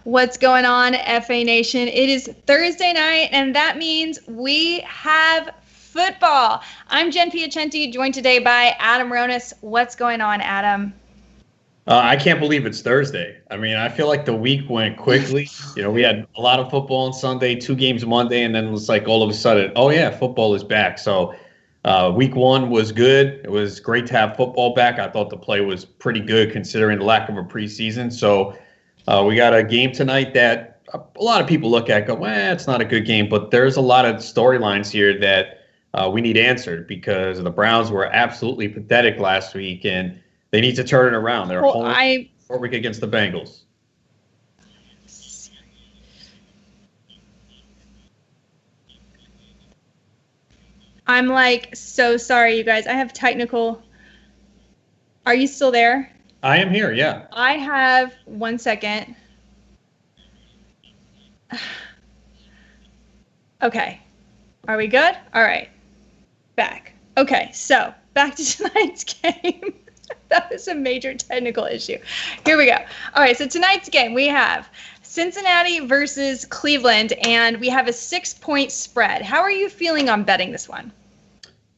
What's going on, FA Nation? It is Thursday night, and that means we have football. I'm Jen Piacenti, joined today by Adam Ronis. What's going on, Adam? I can't believe it's Thursday. I mean, I feel like the week went quickly. We had a lot of football on Sunday, 2 games Monday, and then it was like all of a sudden, oh yeah, football is back. So week 1 was good. It was great to have football back. I thought the play was pretty good considering the lack of a preseason. So we got a game tonight that a lot of people look at, go, well, it's not a good game, but there's a lot of storylines here that we need answered because the Browns were absolutely pathetic last week, and they need to turn it around. They're home for week against the Bengals. I'm like so sorry, you guys. I have technical. Are you still there? I am here, yeah. I have 1 second. Okay. Are we good? All right. Back. Okay, so back to tonight's game. That was a major technical issue. Here we go. All right, so tonight's game, we have Cincinnati versus Cleveland, and we have a 6-point spread. How are you feeling on betting this one?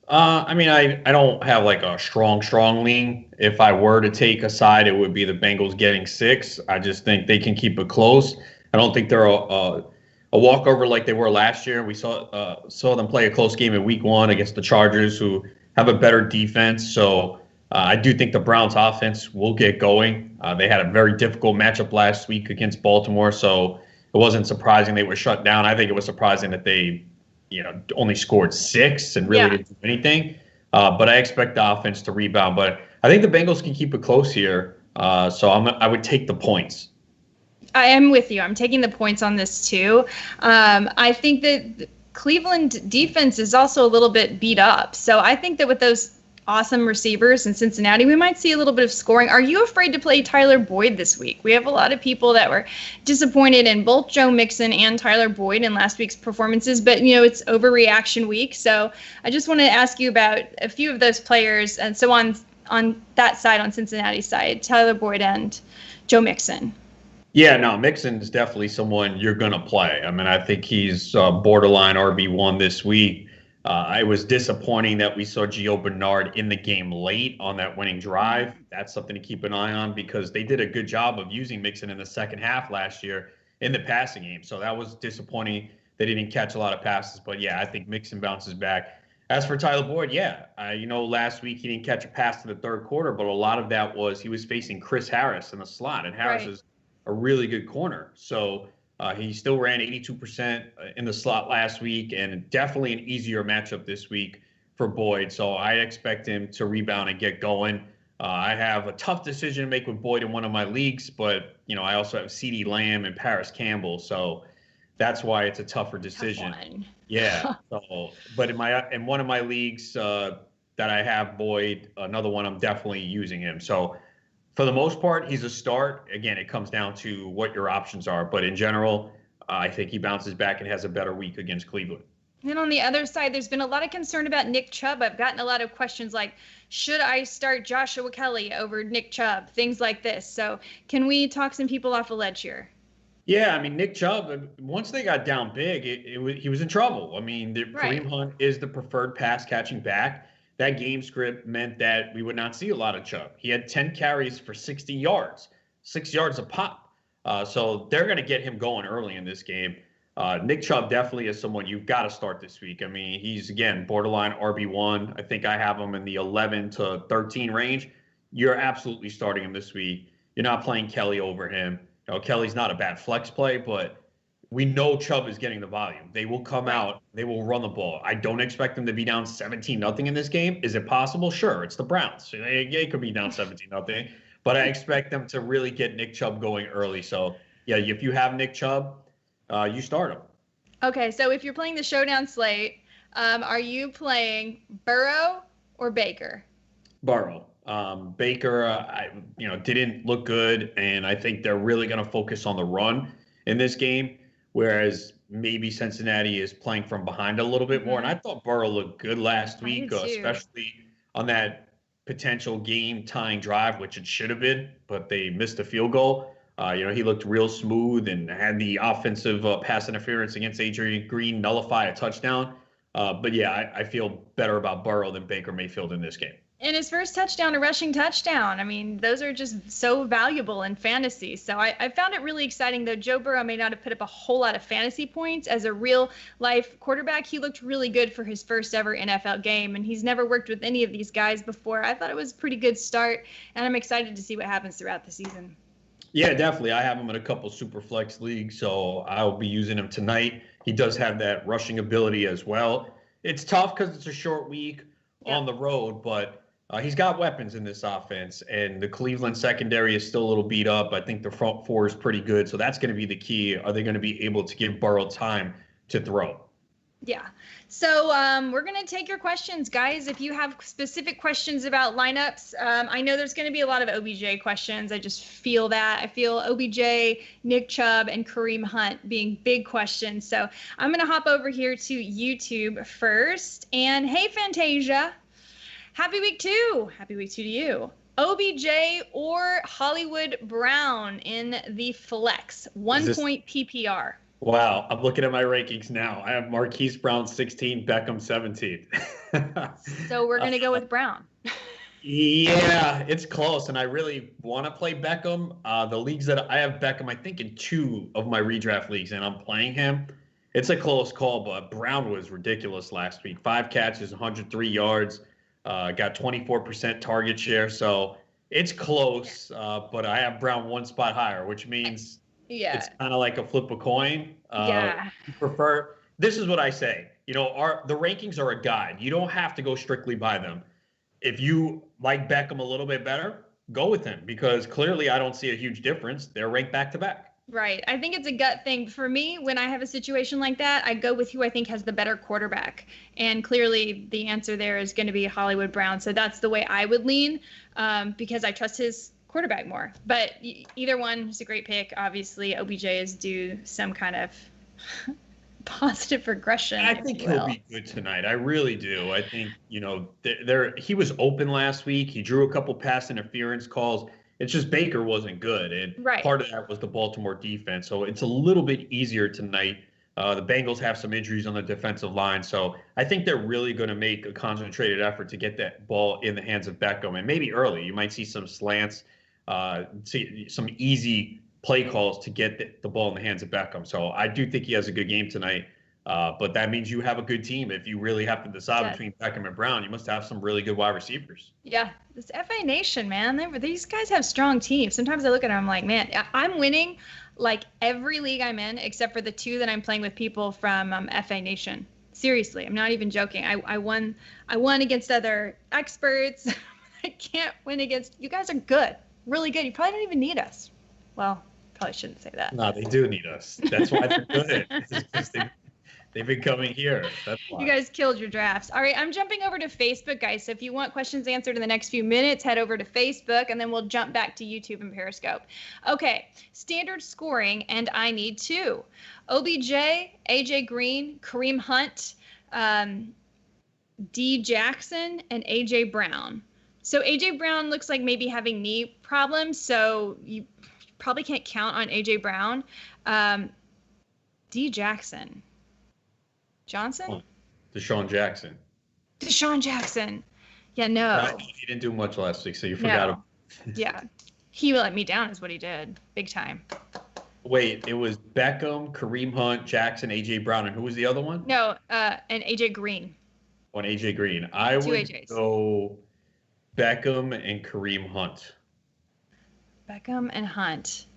I mean, I don't have like a strong lean. If I were to take a side, it would be the Bengals getting 6. I just think they can keep it close. I don't think they're a walkover like they were last year. We saw them play a close game in week 1 against the Chargers, who have a better defense. So I do think the Browns offense will get going. They had a very difficult matchup last week against Baltimore, so it wasn't surprising they were shut down. I think it was surprising that they, only scored 6 and really didn't do anything. But I expect the offense to rebound. But I think the Bengals can keep it close here. So I would take the points. I am with you. I'm taking the points on this too. I think that Cleveland defense is also a little bit beat up. So I think that with those awesome receivers in Cincinnati, we might see a little bit of scoring. Are you afraid to play Tyler Boyd this week? We have a lot of people that were disappointed in both Joe Mixon and Tyler Boyd in last week's performances, but it's overreaction week. So I just wanted to ask you about a few of those players. And so on that side, on Cincinnati's side, Tyler Boyd and Joe Mixon. Yeah, no, Mixon is definitely someone you're going to play. I mean, I think he's borderline RB1 this week. It was disappointing that we saw Gio Bernard in the game late on that winning drive. That's something to keep an eye on because they did a good job of using Mixon in the second half last year in the passing game. So that was disappointing that he didn't catch a lot of passes. But, yeah, I think Mixon bounces back. As for Tyler Boyd, last week he didn't catch a pass in the third quarter, but a lot of that was he was facing Chris Harris in the slot, and Harris is a really good corner. So he still ran 82% in the slot last week, and definitely an easier matchup this week for Boyd. So I expect him to rebound and get going. I have a tough decision to make with Boyd in one of my leagues, but I also have CeeDee Lamb and Paris Campbell, so that's why it's a tougher decision. Yeah. But in one of my leagues that I have Boyd, another one I'm definitely using him. So for the most part, he's a start. Again, it comes down to what your options are. But in general, I think he bounces back and has a better week against Cleveland. And on the other side, there's been a lot of concern about Nick Chubb. I've gotten a lot of questions like, should I start Joshua Kelly over Nick Chubb? Things like this. So can we talk some people off a ledge here? Yeah, I mean, Nick Chubb, once they got down big, he was in trouble. I mean, Kareem Hunt is the preferred pass-catching back. That game script meant that we would not see a lot of Chubb. He had 10 carries for 60 yards, 6 yards a pop. So they're going to get him going early in this game. Nick Chubb definitely is someone you've got to start this week. I mean, he's, again, borderline RB1. I think I have him in the 11 to 13 range. You're absolutely starting him this week. You're not playing Kelly over him. Kelly's not a bad flex play, but we know Chubb is getting the volume. They will come out. They will run the ball. I don't expect them to be down 17-0 in this game. Is it possible? Sure. It's the Browns. They could be down 17-0. But I expect them to really get Nick Chubb going early. So, yeah, if you have Nick Chubb, you start him. Okay, so if you're playing the showdown slate, are you playing Burrow or Baker? Burrow. Baker, didn't look good, and I think they're really going to focus on the run in this game. Whereas maybe Cincinnati is playing from behind a little bit more. And I thought Burrow looked good last week, especially on that potential game-tying drive, which it should have been, but they missed a field goal. He looked real smooth and had the offensive pass interference against Adrian Green nullify a touchdown. But yeah, I feel better about Burrow than Baker Mayfield in this game. And his first touchdown, a rushing touchdown. I mean, those are just so valuable in fantasy. So I found it really exciting, though Joe Burrow may not have put up a whole lot of fantasy points. As a real-life quarterback, he looked really good for his first ever NFL game, and he's never worked with any of these guys before. I thought it was a pretty good start, and I'm excited to see what happens throughout the season. Yeah, definitely. I have him in a couple super flex leagues, so I'll be using him tonight. He does have that rushing ability as well. It's tough because it's a short week on the road, but he's got weapons in this offense, and the Cleveland secondary is still a little beat up. I think the front four is pretty good, so that's going to be the key. Are they going to be able to give Burrow time to throw? Yeah. So we're going to take your questions, guys. If you have specific questions about lineups, I know there's going to be a lot of OBJ questions. I just feel that. I feel OBJ, Nick Chubb, and Kareem Hunt being big questions. So I'm going to hop over here to YouTube first. And hey, Fantasia. Happy week 2. Happy week 2 to you. OBJ or Hollywood Brown in the flex, 1-point PPR. Wow, I'm looking at my rankings now. I have Marquise Brown 16, Beckham 17. So we're going to go with Brown. Yeah, it's close, and I really want to play Beckham. The leagues that I have Beckham, I think in 2 of my redraft leagues, and I'm playing him. It's a close call, but Brown was ridiculous last week. 5 catches, 103 yards. Got 24% target share, so it's close. But I have Brown 1 spot higher, which means it's kind of like a flip a coin. Prefer. This is what I say. The rankings are a guide. You don't have to go strictly by them. If you like Beckham a little bit better, go with him because clearly I don't see a huge difference. They're ranked back to back. Right. I think it's a gut thing. For me, when I have a situation like that, I go with who I think has the better quarterback. And clearly the answer there is going to be Hollywood Brown. So that's the way I would lean because I trust his quarterback more. But either one is a great pick. Obviously, OBJ is due some kind of positive regression. I think he'll be good tonight. I really do. I think, he was open last week. He drew a couple pass interference calls. It's just Baker wasn't good, and part of that was the Baltimore defense. So it's a little bit easier tonight. The Bengals have some injuries on the defensive line, so I think they're really going to make a concentrated effort to get that ball in the hands of Beckham, and maybe early. You might see some slants, see some easy play calls to get the ball in the hands of Beckham. So I do think he has a good game tonight. But that means you have a good team. If you really have to decide between Beckham and Brown, you must have some really good wide receivers. Yeah, this FA Nation, man, these guys have strong teams. Sometimes I look at them, I'm like, man, I'm winning like every league I'm in except for the 2 that I'm playing with people from FA Nation. Seriously, I'm not even joking. I won against other experts. I can't win against you guys. Are good, really good. You probably don't even need us. Well, probably shouldn't say that. No, they do need us. That's why they're good. They've been coming here. That's why. You guys killed your drafts. All right, I'm jumping over to Facebook, guys. So if you want questions answered in the next few minutes, head over to Facebook, and then we'll jump back to YouTube and Periscope. Okay, standard scoring, and I need 2. OBJ, AJ Green, Kareem Hunt, D. Jackson, and AJ Brown. So AJ Brown looks like maybe having knee problems, so you probably can't count on AJ Brown. D. Jackson. Johnson? Desean Jackson. Desean Jackson. Yeah, no. He didn't do much last week, so you forgot him. Yeah. He let me down is what he did. Big time. Wait, it was Beckham, Kareem Hunt, Jackson, AJ Brown, and who was the other one? No, and AJ Green. On AJ Green. I would go Beckham and Kareem Hunt. Beckham and Hunt.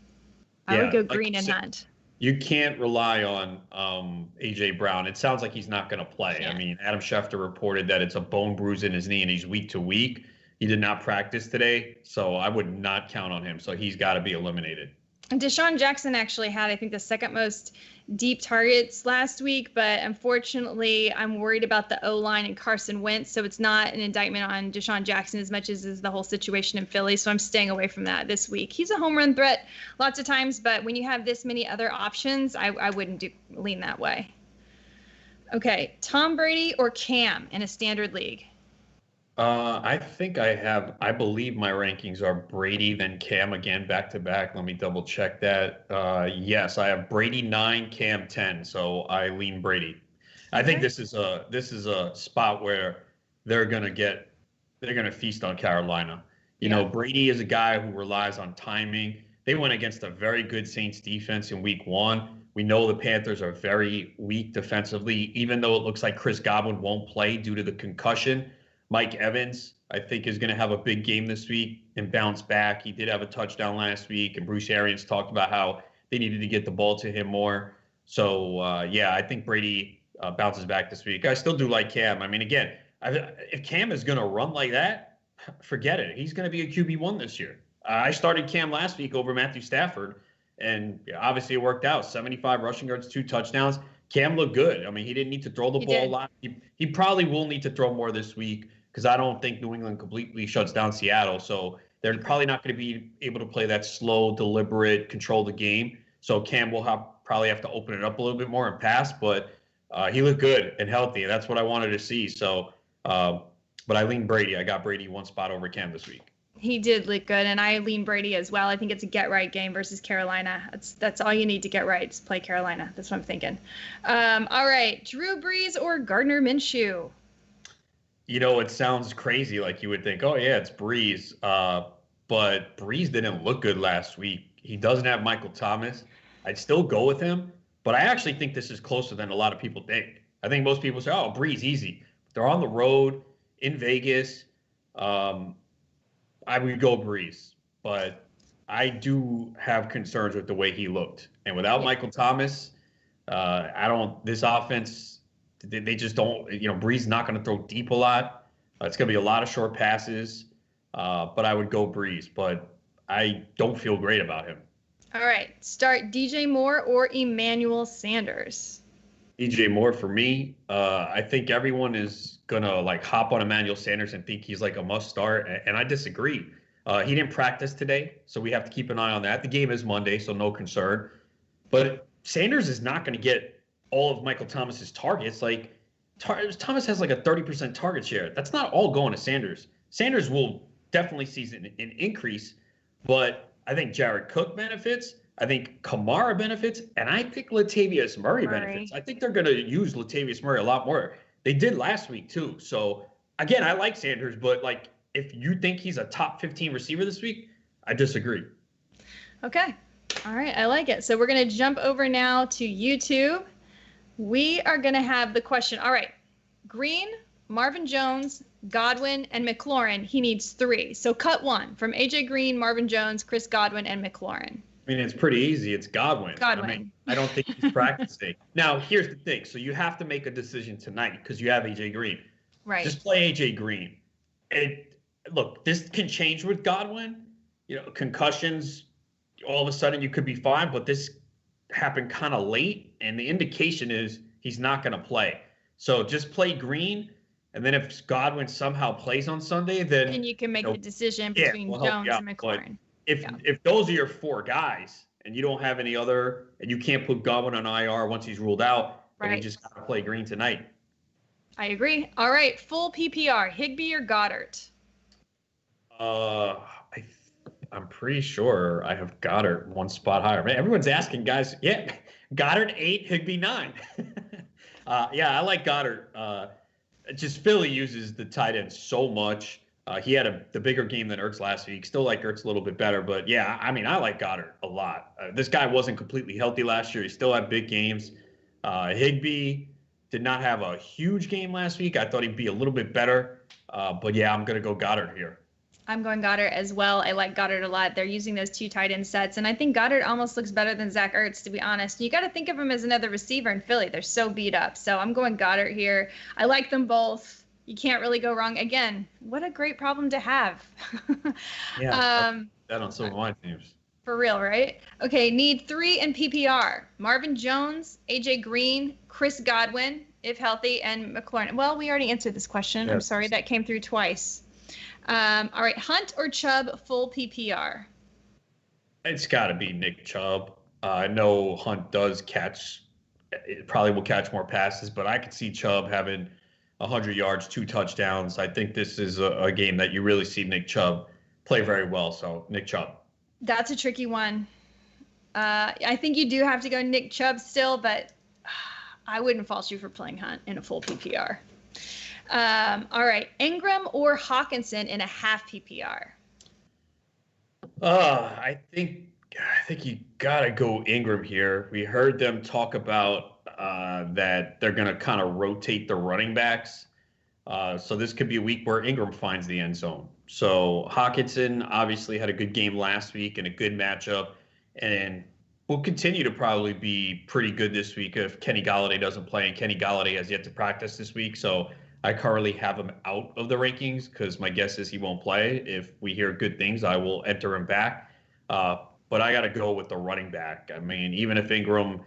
I would go Green and Hunt. You can't rely on A.J. Brown. It sounds like he's not going to play. Yeah. I mean, Adam Schefter reported that it's a bone bruise in his knee and he's week to week. He did not practice today, so I would not count on him. So he's got to be eliminated. Desean Jackson actually had, I think, the second most deep targets last week, but unfortunately, I'm worried about the O-line and Carson Wentz, so it's not an indictment on Desean Jackson as much as is the whole situation in Philly, so I'm staying away from that this week. He's a home run threat lots of times, but when you have this many other options, I wouldn't lean that way. Okay, Tom Brady or Cam in a standard league? I think I believe my rankings are Brady, then Cam again, back to back. Let me double check that. Yes, I have Brady 9, Cam 10. So I lean Brady. I think Okay. this is a spot where they're gonna get they're gonna feast on Carolina. You know, Yeah. Brady is a guy who relies on timing. They went against a very good Saints defense in week one. We know the Panthers are very weak defensively, even though it looks like Chris Godwin won't play due to the concussion. Mike Evans, I think, is going to have a big game this week and bounce back. He did have a touchdown last week, and Bruce Arians talked about how they needed to get the ball to him more. So, yeah, I think Brady bounces back this week. I still do like Cam. I mean, again, if Cam is going to run like that, forget it. He's going to be a QB1 this year. I started Cam last week over Matthew Stafford, and obviously it worked out. 75 rushing yards, 2 touchdowns. Cam looked good. I mean, he didn't need to throw the He ball a did. lot. He probably will need to throw more this week because I don't think New England completely shuts down Seattle. So they're Okay. probably not going to be able to play that slow, deliberate, control the game. So Cam will probably have to open it up a little bit more and pass, but he looked good and healthy, and that's what I wanted to see. So, but I lean Brady. I got Brady one spot over Cam this week. He did look good, and I lean Brady as well. I think it's a get right game versus Carolina. That's all you need to get right. Just play Carolina. That's what I'm thinking. All right, Drew Brees or Gardner Minshew? You know, it sounds crazy. Like you would think, oh yeah, it's Breeze. But Breeze didn't look good last week. He doesn't have Michael Thomas. I'd still go with him, but I actually think this is closer than a lot of people think. I think most people say, oh, Breeze easy. They're on the road in Vegas. Um, I would go Breeze, but I do have concerns with the way he looked. And without Yeah. Michael Thomas, I don't. This offense, they just don't. You know, Breeze not going to throw deep a lot. It's going to be a lot of short passes. But I would go Breeze, but I don't feel great about him. All right, start DJ Moore or Emmanuel Sanders? DJ Moore for me. I think everyone is gonna like hop on Emmanuel Sanders and think he's like a must start, and I disagree. He didn't practice today, so we have to keep an eye on that. The game is Monday, so no concern. But Sanders is not going to get all of Michael Thomas's targets. Like Thomas has like a 30% target share. That's not all going to Sanders. Sanders will definitely see an increase, but I think Jared Cook benefits. I think Kamara benefits, and I think Latavius Murray benefits. I think they're going to use Latavius Murray a lot more. They did last week too. So again, I like Sanders, but like if you think he's a top 15 receiver this week, I disagree. Okay. All right, I like it. So we're going to jump over now to YouTube. We are going to have the question. All right, Green, Marvin Jones, Godwin, and McLaurin. He needs 3. So cut 1 from AJ Green, Marvin Jones, Chris Godwin, and McLaurin. I mean, it's pretty easy. It's Godwin. Godwin. I mean, I don't think he's practicing. Now, here's the thing. So you have to make a decision tonight because you have AJ Green. Right. Just play AJ Green. Look, this can change with Godwin. You know, concussions, all of a sudden you could be fine, but this happened kind of late, and the indication is he's not going to play. So just play Green, and then if Godwin somehow plays on Sunday, then and you can make the decision between we'll Jones and McLaurin. If those are your 4 guys and you don't have any other, and you can't put Godwin on IR once he's ruled out, then you just got to play Green tonight. I agree. All right, full PPR, Higbee or Goddard? I'm pretty sure I have Goddard 1 spot higher. Man, everyone's asking, guys. Yeah, Goddard 8, Higbee 9. Yeah, I like Goddard. Just Philly uses the tight end so much. He had the bigger game than Ertz last week. Still like Ertz a little bit better, but yeah, I mean, I like Goddard a lot. This guy wasn't completely healthy last year. He still had big games. Higbee did not have a huge game last week. I thought he'd be a little bit better, but yeah, I'm going to go Goddard here. I'm going Goddard as well. I like Goddard a lot. They're using those 2 tight end sets, and I think Goddard almost looks better than Zach Ertz, to be honest. You got to think of him as another receiver in Philly. They're so beat up. So I'm going Goddard here. I like them both. You can't really go wrong. Again, what a great problem to have. Yeah, that on some of my teams. For real, right? Okay, need 3 in PPR. Marvin Jones, AJ Green, Chris Godwin, if healthy, and McLaurin. Well, we already answered this question. I'm sorry, that came through twice. All right, Hunt or Chubb, full PPR? It's got to be Nick Chubb. I know Hunt does catch, it probably will catch more passes, but I could see Chubb having 100 yards, 2 touchdowns. I think this is a game that you really see Nick Chubb play very well. So Nick Chubb. That's a tricky one. I think you do have to go Nick Chubb still, but I wouldn't fault you for playing Hunt in a full PPR. All right, Ingram or Hawkinson in a half PPR? I think you gotta go Ingram here. We heard them talk about that they're gonna kind of rotate the running backs. So this could be a week where Ingram finds the end zone. So Hawkinson obviously had a good game last week and a good matchup, and will continue to probably be pretty good this week if Kenny Golladay doesn't play, and Kenny Golladay has yet to practice this week. So I currently have him out of the rankings because my guess is he won't play. If we hear good things, I will enter him back. But I got to go with the running back. I mean, even if Ingram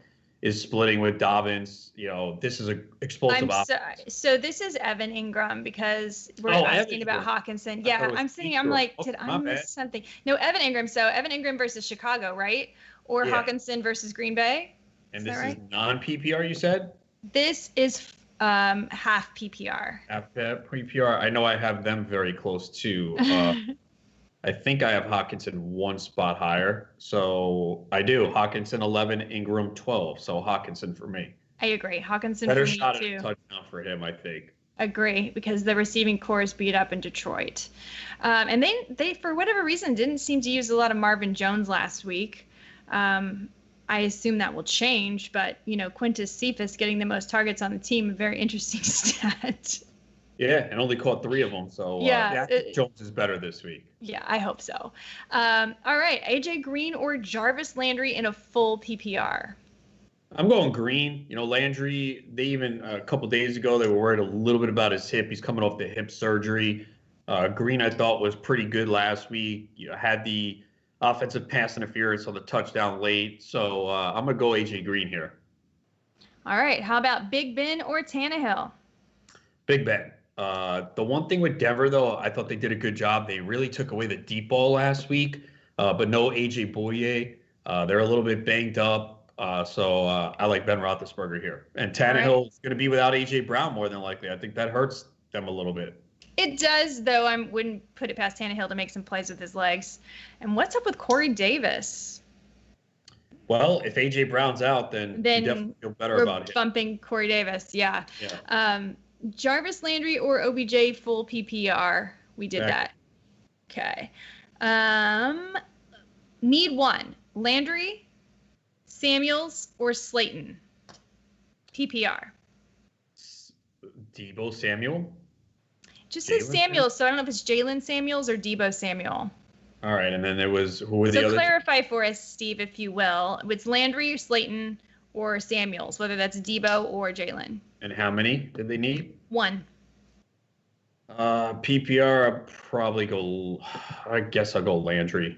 is splitting with Dobbins, this is an explosive offense. So this is Evan Ingram because we're asking about Hawkinson. Yeah, I'm like, did I miss something? No, Evan Ingram. So Evan Ingram versus Chicago, right? Or Hawkinson versus Green Bay? And this is non-PPR, you said? This is half PPR. Half PPR. I know I have them very close too. I think I have Hawkinson 1 spot higher. So I do. Hawkinson 11, Ingram 12. So Hawkinson for me. I agree. Hawkinson better for me shot too. At a touchdown for him, I think. Agree, because the receiving core is beat up in Detroit. And they, for whatever reason, didn't seem to use a lot of Marvin Jones last week. I assume that will change, but, Quintus Cephas getting the most targets on the team, a very interesting stat. Yeah, and only caught 3 of them. So Jones is better this week. Yeah, I hope so. All right, AJ Green or Jarvis Landry in a full PPR? I'm going Green. Landry, they even a couple days ago, they were worried a little bit about his hip. He's coming off the hip surgery. Green, I thought, was pretty good last week. Had the offensive pass interference on the touchdown late. So I'm going to go AJ Green here. All right. How about Big Ben or Tannehill? Big Ben. The one thing with Denver, though, I thought they did a good job. They really took away the deep ball last week, but no AJ Bouye. They're a little bit banged up. So I like Ben Roethlisberger here. And Tannehill is going to be without A.J. Brown more than likely. I think that hurts them a little bit. It does, though. I wouldn't put it past Tannehill to make some plays with his legs. And what's up with Corey Davis? Well, if A.J. Brown's out, then you definitely feel better about it. Bumping Corey Davis, yeah. Jarvis Landry or OBJ full PPR? We did that. Okay. Need one. Landry, Samuels, or Slayton? PPR. Deebo Samuel? Just says Samuels, so I don't know if it's Jalen Samuels or Deebo Samuel. All right, and then there was, who were the others? So clarify for us, Steve, if you will. It's Landry, or Slayton, or Samuels, whether that's Deebo or Jalen. And how many did they need? 1. PPR, I guess I'll go Landry.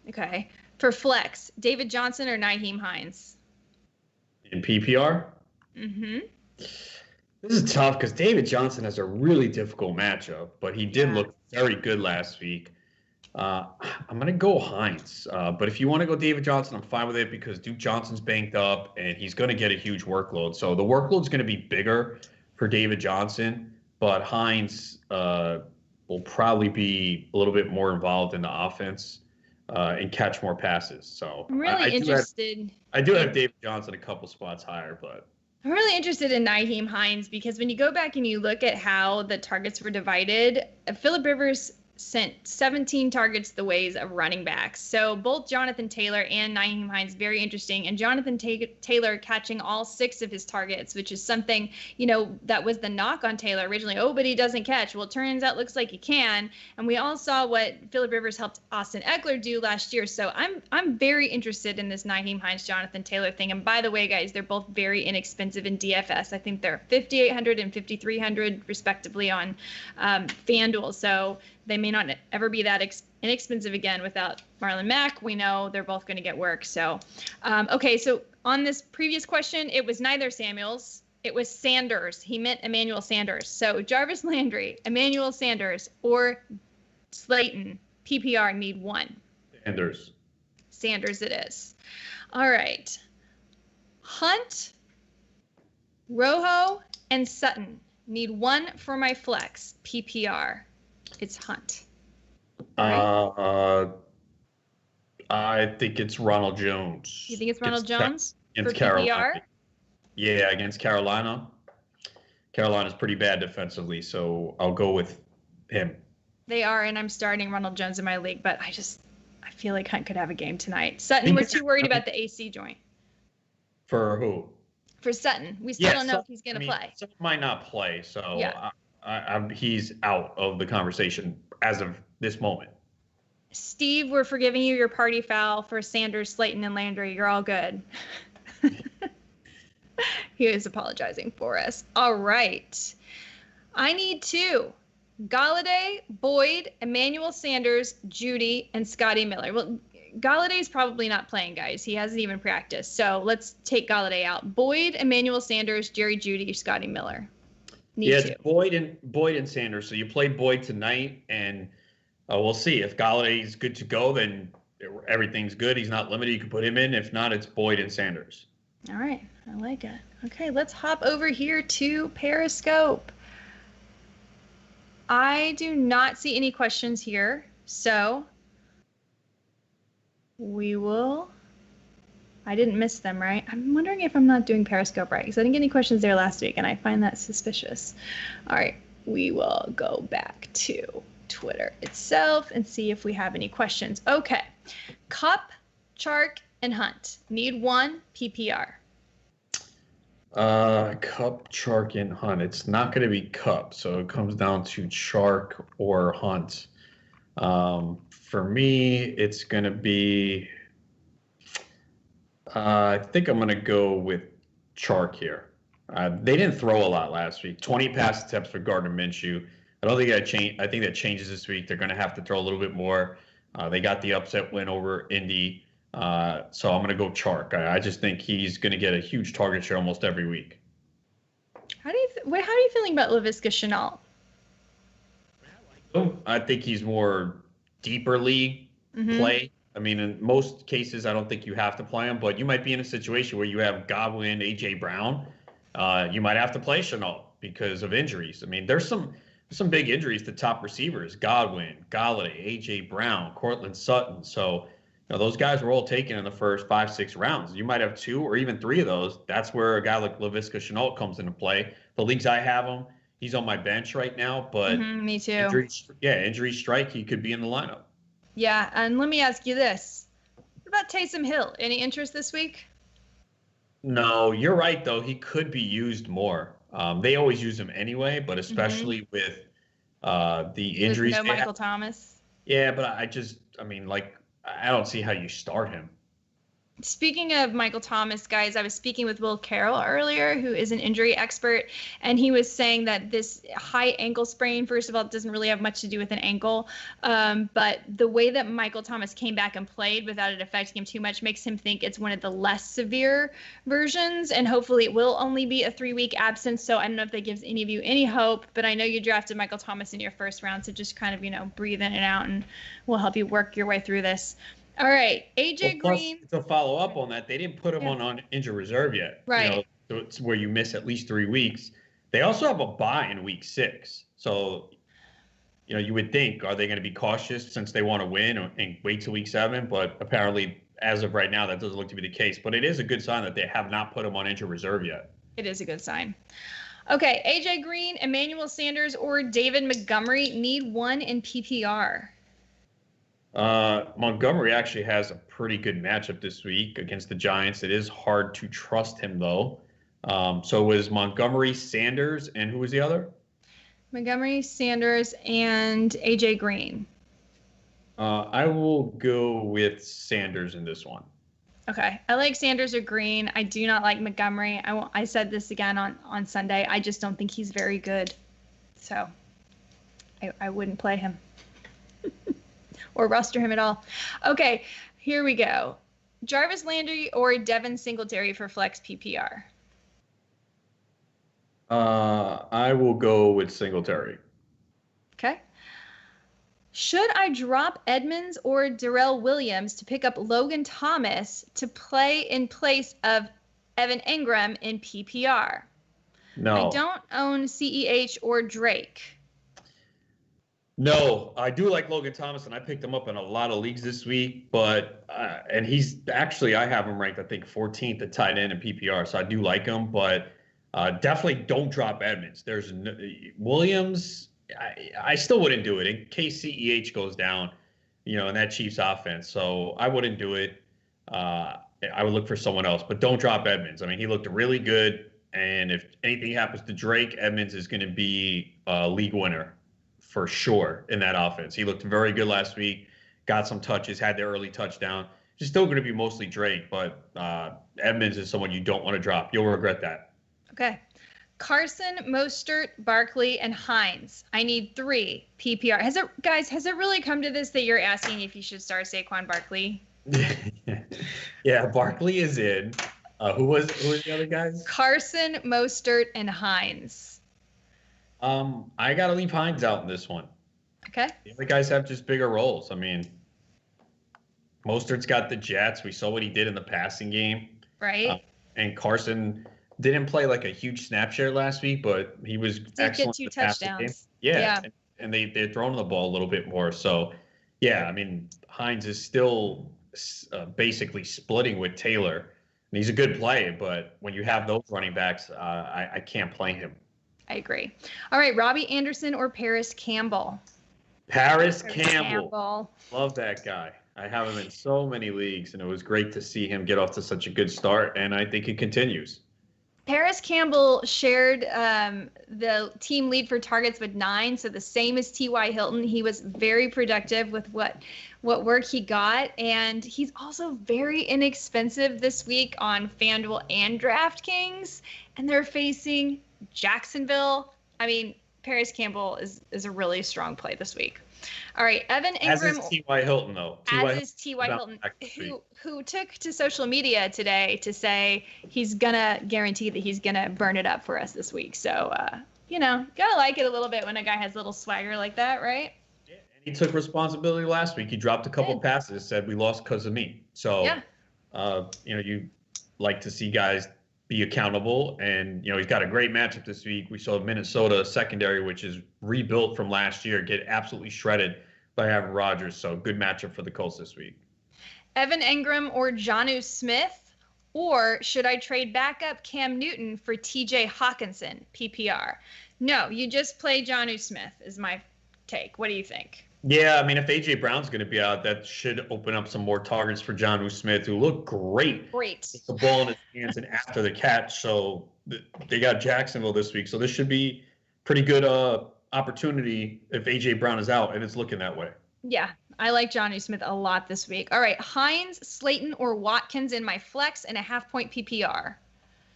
Okay. For flex, David Johnson or Naheem Heinz? In PPR? Mm-hmm. This is tough because David Johnson has a really difficult matchup, but he did look very good last week. I'm going to go Heinz. But if you want to go David Johnson, I'm fine with it because Duke Johnson's banked up and he's going to get a huge workload. So the workload's going to be bigger for David Johnson, but Heinz will probably be a little bit more involved in the offense and catch more passes. So I'm really interested. I do have David Johnson a couple spots higher, but I'm really interested in Naheem Heinz because when you go back and you look at how the targets were divided, Phillip Rivers sent 17 targets the ways of running backs. So both Jonathan Taylor and Naheem Heinz, very interesting. And Jonathan Taylor catching all 6 of his targets, which is something, that was the knock on Taylor originally. Oh, but he doesn't catch. Well, it turns out looks like he can. And we all saw what Phillip Rivers helped Austin Eckler do last year. So I'm very interested in this Naheem Heinz, Jonathan Taylor thing. And by the way, guys, they're both very inexpensive in DFS. I think they're $5,800 and $5,300 respectively on FanDuel. So they may not ever be that inexpensive again without Marlon Mack. We know they're both going to get work. So, okay, so on this previous question, it was neither Samuels. It was Sanders. He meant Emmanuel Sanders. So Jarvis Landry, Emmanuel Sanders, or Slayton, PPR need 1. Sanders it is. All right. Hunt, Rojo, and Sutton Need one for my flex PPR. It's Hunt. Right? I think it's Ronald Jones. You think it's Ronald Jones against for Carolina? PPR? Yeah, against Carolina. Carolina's pretty bad defensively, so I'll go with him. They are, and I'm starting Ronald Jones in my league, but I feel like Hunt could have a game tonight. Sutton was too worried about the AC joint. For who? For Sutton. We still don't know if he's going to play. Sutton might not play, so yeah. He's out of the conversation as of this moment. Steve, we're forgiving you your party foul for Sanders, Slayton, and Landry. You're all good. He is apologizing for us. All right. I need 2. Galladay, Boyd, Emmanuel Sanders, Judy, and Scotty Miller. Well, Galladay's probably not playing, guys. He hasn't even practiced. So let's take Galladay out. Boyd, Emmanuel Sanders, Jerry Judy, Scotty Miller. Need 2. Boyd and Sanders. So you play Boyd tonight, and we'll see. If Galladay's good to go, then everything's good. He's not limited. You can put him in. If not, it's Boyd and Sanders. All right. I like it. Okay, let's hop over here to Periscope. I do not see any questions here, so we will. I didn't miss them, right? I'm wondering if I'm not doing Periscope right, because I didn't get any questions there last week, and I find that suspicious. All right, we will go back to Twitter itself and see if we have any questions. Okay, Cup, Chark, and Hunt. Need 1 PPR. Cup, Chark, and Hunt. It's not going to be Cup, so it comes down to Chark or Hunt. For me, it's going to be. I think I'm going to go with Chark here. They didn't throw a lot last week. 20 pass attempts for Gardner Minshew. I don't think that change. I think that changes this week. They're going to have to throw a little bit more. They got the upset win over Indy. So I'm going to go Chark. I just think he's going to get a huge target share almost every week. How are you feeling about Laviska Shenault? I think he's more deeper league play. I mean, in most cases, I don't think you have to play him, but you might be in a situation where you have Godwin, A.J. Brown. You might have to play Shenault because of injuries. I mean, there's some big injuries to top receivers: Godwin, Galladay, A.J. Brown, Cortland Sutton. So those guys were all taken in the first 5-6 rounds. You might have 2 or even 3 of those. That's where a guy like Laviska Shenault comes into play. The leagues I have him, he's on my bench right now, but me too. Injury strike, he could be in the lineup. Yeah, and let me ask you this. What about Taysom Hill? Any interest this week? No, you're right, though. He could be used more. They always use him anyway, but especially with the injuries. With no Michael Thomas? Yeah, but I don't see how you start him. Speaking of Michael Thomas, guys, I was speaking with Will Carroll earlier, who is an injury expert, and he was saying that this high ankle sprain, first of all, doesn't really have much to do with an ankle, but the way that Michael Thomas came back and played without it affecting him too much makes him think it's one of the less severe versions, and hopefully it will only be a 3-week absence, so I don't know if that gives any of you any hope, but I know you drafted Michael Thomas in your first round, so just kind of, breathe in and out, and we'll help you work your way through this. All right, AJ Green. To follow up on that, they didn't put him on injured reserve yet. Right. So it's where you miss at least 3 weeks. They also have a bye in week 6. So, you would think, are they going to be cautious since they want to win and wait till week 7? But apparently, as of right now, that doesn't look to be the case. But it is a good sign that they have not put him on injured reserve yet. It is a good sign. Okay, AJ Green, Emmanuel Sanders, or David Montgomery. Need 1 in PPR. Montgomery actually has a pretty good matchup this week against the Giants. It is hard to trust him, though. So it was Montgomery, Sanders, and who was the other? Montgomery, Sanders, and A.J. Green. I will go with Sanders in this one. Okay. I like Sanders or Green. I do not like Montgomery. I said this again on Sunday. I just don't think he's very good. So I wouldn't play him. Or roster him at all. Okay, here we go. Jarvis Landry or Devin Singletary for flex PPR? I will go with Singletary. Okay. Should I drop Edmonds or Darrell Williams to pick up Logan Thomas to play in place of Evan Ingram in PPR? I No. don't own CEH or Drake. No, I do like Logan Thomas, and I picked him up in a lot of leagues this week. But and he's actually I have him ranked I think 14th at tight end in PPR, so I do like him. But definitely don't drop Edmonds. There's no, Williams. I still wouldn't do it in case CEH goes down, in that Chiefs offense. So I wouldn't do it. I would look for someone else, but don't drop Edmonds. I mean, he looked really good, and if anything happens to Drake, Edmonds is going to be a league winner for sure in that offense. He looked very good last week, got some touches, had the early touchdown. He's still going to be mostly Drake, but Edmonds is someone you don't want to drop. You'll regret that. Okay. Carson, Mostert, Barkley, and Heinz. I need 3 PPR. Has it really come to this that you're asking if you should start Saquon Barkley? Yeah, Barkley is in. Who was the other guys? Carson, Mostert, and Heinz. I got to leave Heinz out in this one. Okay. The other guys have just bigger roles. I mean, Mostert's got the Jets. We saw what he did in the passing game. Right. And Carson didn't play like a huge snap share last week, but he was excellent. Get 2 touchdowns. Yeah. And they're throwing the ball a little bit more. So, yeah, I mean, Heinz is still basically splitting with Taylor. And he's a good play, but when you have those running backs, I can't play him. I agree. All right, Robbie Anderson or Paris Campbell? Paris Campbell. Love that guy. I have him in so many leagues, and it was great to see him get off to such a good start, and I think it continues. Paris Campbell shared the team lead for targets with 9, so the same as T.Y. Hilton. He was very productive with what work he got, and he's also very inexpensive this week on FanDuel and DraftKings, and they're facing Jacksonville. I mean, Paris Campbell is a really strong play this week. All right, Evan Ingram. As is T.Y. Hilton, though. As is T.Y. Hilton, who took to social media today to say he's going to guarantee that he's going to burn it up for us this week. So, gotta like it a little bit when a guy has a little swagger like that, right? Yeah, and he took responsibility last week. He dropped a couple passes, said we lost because of me. So, you like to see guys be accountable, and he's got a great matchup this week. We saw Minnesota secondary, which is rebuilt from last year, get absolutely shredded by Aaron Rodgers. So good matchup for the Colts this week. Evan Ingram or Jonnu Smith, or should I trade backup Cam Newton for TJ Hawkinson PPR? No, you just play Jonnu Smith is my take. What do you think? Yeah, I mean, if A.J. Brown's going to be out, that should open up some more targets for Jonnu Smith, who looked great. With the ball in his hands and after the catch. So they got Jacksonville this week. So this should be pretty good opportunity if A.J. Brown is out, and it's looking that way. Yeah, I like Jonnu Smith a lot this week. All right, Heinz, Slayton, or Watkins in my flex and a half-point PPR?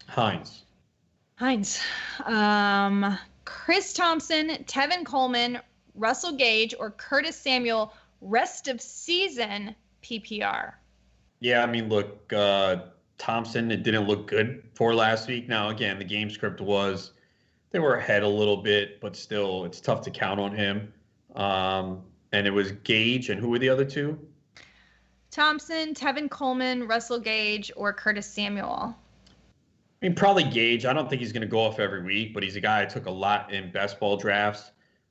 Heinz. Chris Thompson, Tevin Coleman, Russell Gage, or Curtis Samuel rest of season PPR? Yeah, I mean, look, Thompson, it didn't look good for last week. Now, again, the game script was they were ahead a little bit, but still, it's tough to count on him. And it was Gage, and who were the other two? Thompson, Tevin Coleman, Russell Gage, or Curtis Samuel? I mean, probably Gage. I don't think he's going to go off every week, but he's a guy I took a lot in best ball drafts.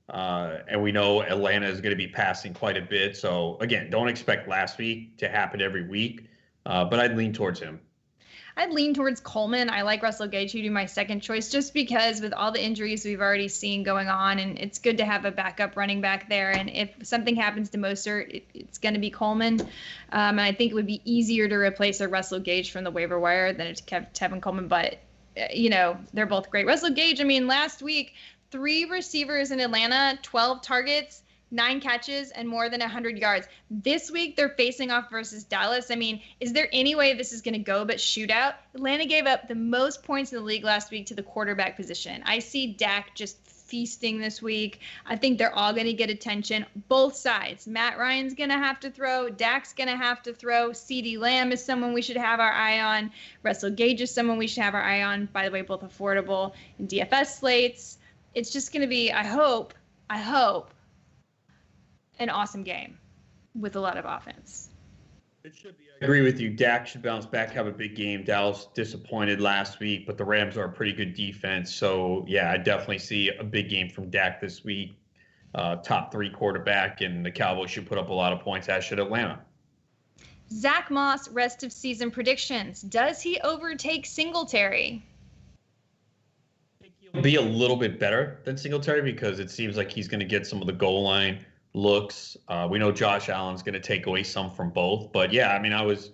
And we know Atlanta is going to be passing quite a bit. So, again, don't expect last week to happen every week. But I'd lean towards him. I'd lean towards Coleman. I like Russell Gage, who'd be my second choice, just because with all the injuries we've already seen going on, and it's good to have a backup running back there. And if something happens to Mostert, it's going to be Coleman. And I think it would be easier to replace a Russell Gage from the waiver wire than to Tevin Coleman. But, they're both great. Russell Gage, I mean, last week, 3 receivers in Atlanta, 12 targets, 9 catches, and more than 100 yards. This week, they're facing off versus Dallas. I mean, is there any way this is going to go but shootout? Atlanta gave up the most points in the league last week to the quarterback position. I see Dak just feasting this week. I think they're all going to get attention. Both sides. Matt Ryan's going to have to throw. Dak's going to have to throw. CeeDee Lamb is someone we should have our eye on. Russell Gage is someone we should have our eye on. By the way, both affordable in DFS slates. It's just going to be, I hope, an awesome game with a lot of offense. It should be. agree with you. Dak should bounce back, have a big game. Dallas disappointed last week, but the Rams are a pretty good defense. So, yeah, I definitely see a big game from Dak this week. Top 3 quarterback, and the Cowboys should put up a lot of points, as should Atlanta. Zach Moss, rest of season predictions. Does he overtake Singletary? He'll be a little bit better than Singletary because it seems like he's going to get some of the goal line looks. We know Josh Allen's going to take away some from both. But, yeah, I mean, I was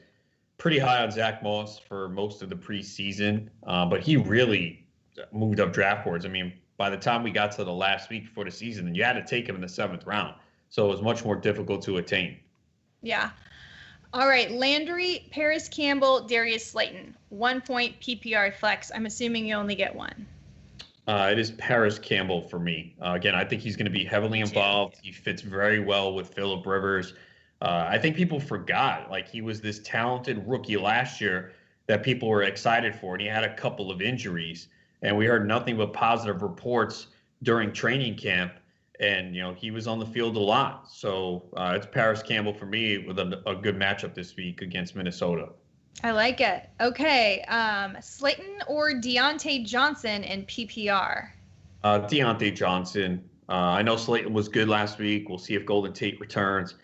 pretty high on Zach Moss for most of the preseason, but he really moved up draft boards. I mean, by the time we got to the last week before the season, you had to take him in the 7th round. So it was much more difficult to attain. Yeah. All right. Landry, Paris Campbell, Darius Slayton. 1 point PPR flex. I'm assuming you only get one. It is Paris Campbell for me. Again, I think he's going to be heavily involved. He fits very well with Phillip Rivers. I think people forgot, like, he was this talented rookie last year that people were excited for, and he had a couple of injuries. And we heard nothing but positive reports during training camp. And, he was on the field a lot. So it's Paris Campbell for me with a good matchup this week against Minnesota. I like it. Okay. Slayton or Deontay Johnson in PPR? Deontay Johnson. I know Slayton was good last week. We'll see if Golden Tate returns.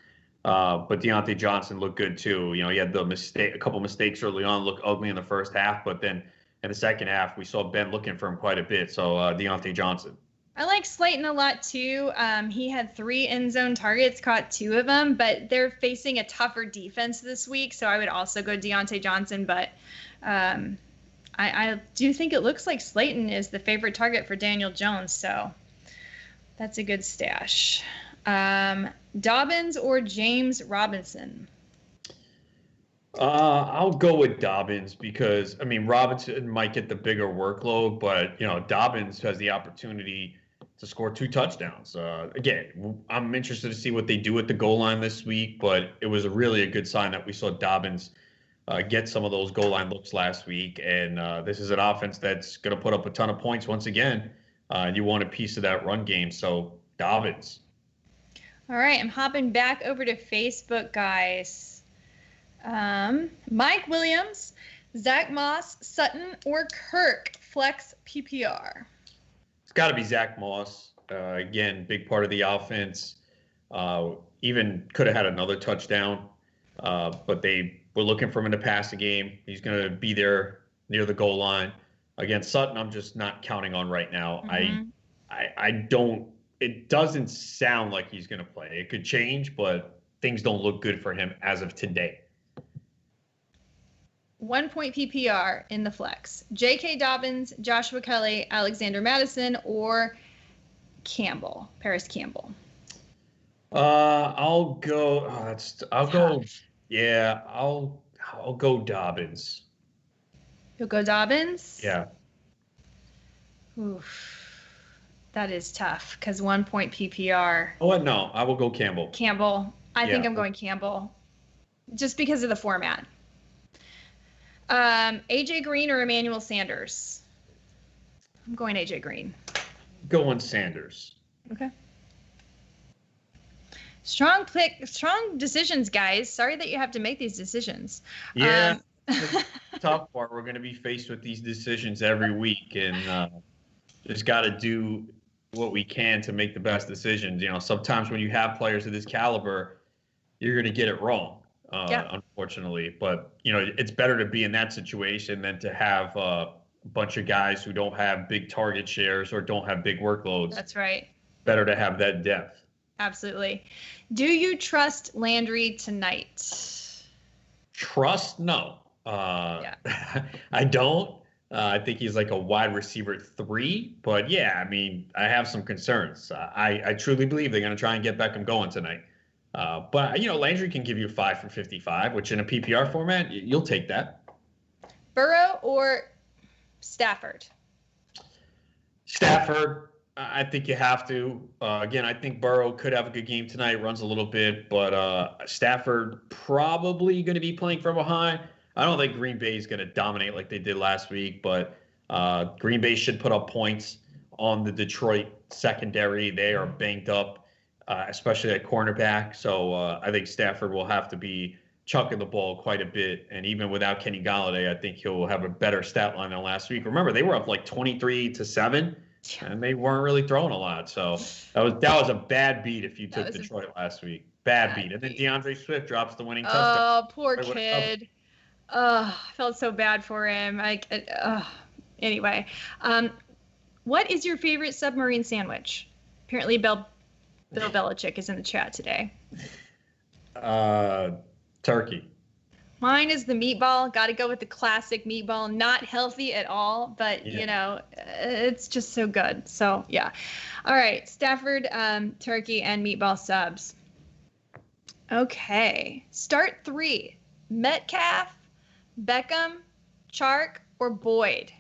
But Deontay Johnson looked good too. He had a couple mistakes early on, looked ugly in the first half, but then in the second half, we saw Ben looking for him quite a bit. So Deontay Johnson. I like Slayton a lot too. He had 3 end zone targets, caught 2 of them, but they're facing a tougher defense this week. So I would also go Deontay Johnson, but I do think it looks like Slayton is the favorite target for Daniel Jones. So that's a good stash. Dobbins or James Robinson? I'll go with Dobbins because, I mean, Robinson might get the bigger workload, but, Dobbins has the opportunity to score 2 touchdowns. Again, I'm interested to see what they do at the goal line this week, but it was really a good sign that we saw Dobbins get some of those goal line looks last week. And this is an offense that's going to put up a ton of points once again. And you want a piece of that run game. So Dobbins. All right. I'm hopping back over to Facebook, guys. Mike Williams, Zach Moss, Sutton, or Kirk, flex PPR? It's got to be Zach Moss. Again, big part of the offense. Even could have had another touchdown, but they were looking for him in the passing game. He's going to be there near the goal line. Against Sutton, I'm just not counting on right now. Mm-hmm. I don't. It doesn't sound like he's going to play. It could change, but things don't look good for him as of today. 1 point PPR in the flex. J.K. Dobbins, Joshua Kelly, Alexander Madison, or Campbell, Paris Campbell. I'll go. Yeah, I'll go Dobbins. You'll go Dobbins? Yeah. Oof. That is tough because 1 point PPR. Oh, no, I will go Campbell. Campbell. I think I'm going Campbell just because of the format. AJ Green or Emmanuel Sanders? I'm going AJ Green. Going Sanders. Okay. Strong decisions, guys. Sorry that you have to make these decisions. Yeah, the tough part. We're going to be faced with these decisions every week, and just got to do what we can to make the best decisions. Sometimes when you have players of this caliber, you're going to get it wrong. Unfortunately, but it's better to be in that situation than to have a bunch of guys who don't have big target shares or don't have big workloads. That's right. Better to have that depth. Absolutely. Do you trust Landry tonight? Trust? No. I don't. I think he's like a wide receiver 3, but yeah, I mean, I have some concerns. I truly believe they're going to try and get Beckham going tonight. But Landry can give you 5 for 55, which in a PPR format, you'll take that. Burrow or Stafford? Stafford, I think you have to. Again, I think Burrow could have a good game tonight, runs a little bit, but Stafford probably going to be playing from behind. I don't think Green Bay is going to dominate like they did last week, but Green Bay should put up points on the Detroit secondary. They are banged up. Especially at cornerback. So I think Stafford will have to be chucking the ball quite a bit. And even without Kenny Golladay, I think he'll have a better stat line than last week. Remember, they were up like 23-7, and they weren't really throwing a lot. So that was a bad beat if you took Detroit last week. Bad beat. And then DeAndre Swift drops the winning touchdown. Oh, poor kid. Oh, I felt so bad for him. Anyway, what is your favorite submarine sandwich? Apparently, Bill Belichick is in the chat today. Turkey. Mine is the meatball. Got to go with the classic meatball. Not healthy at all, but it's just so good. So yeah. All right, Stafford, turkey, and meatball subs. Okay, start 3: Metcalf, Beckham, Chark, or Boyd.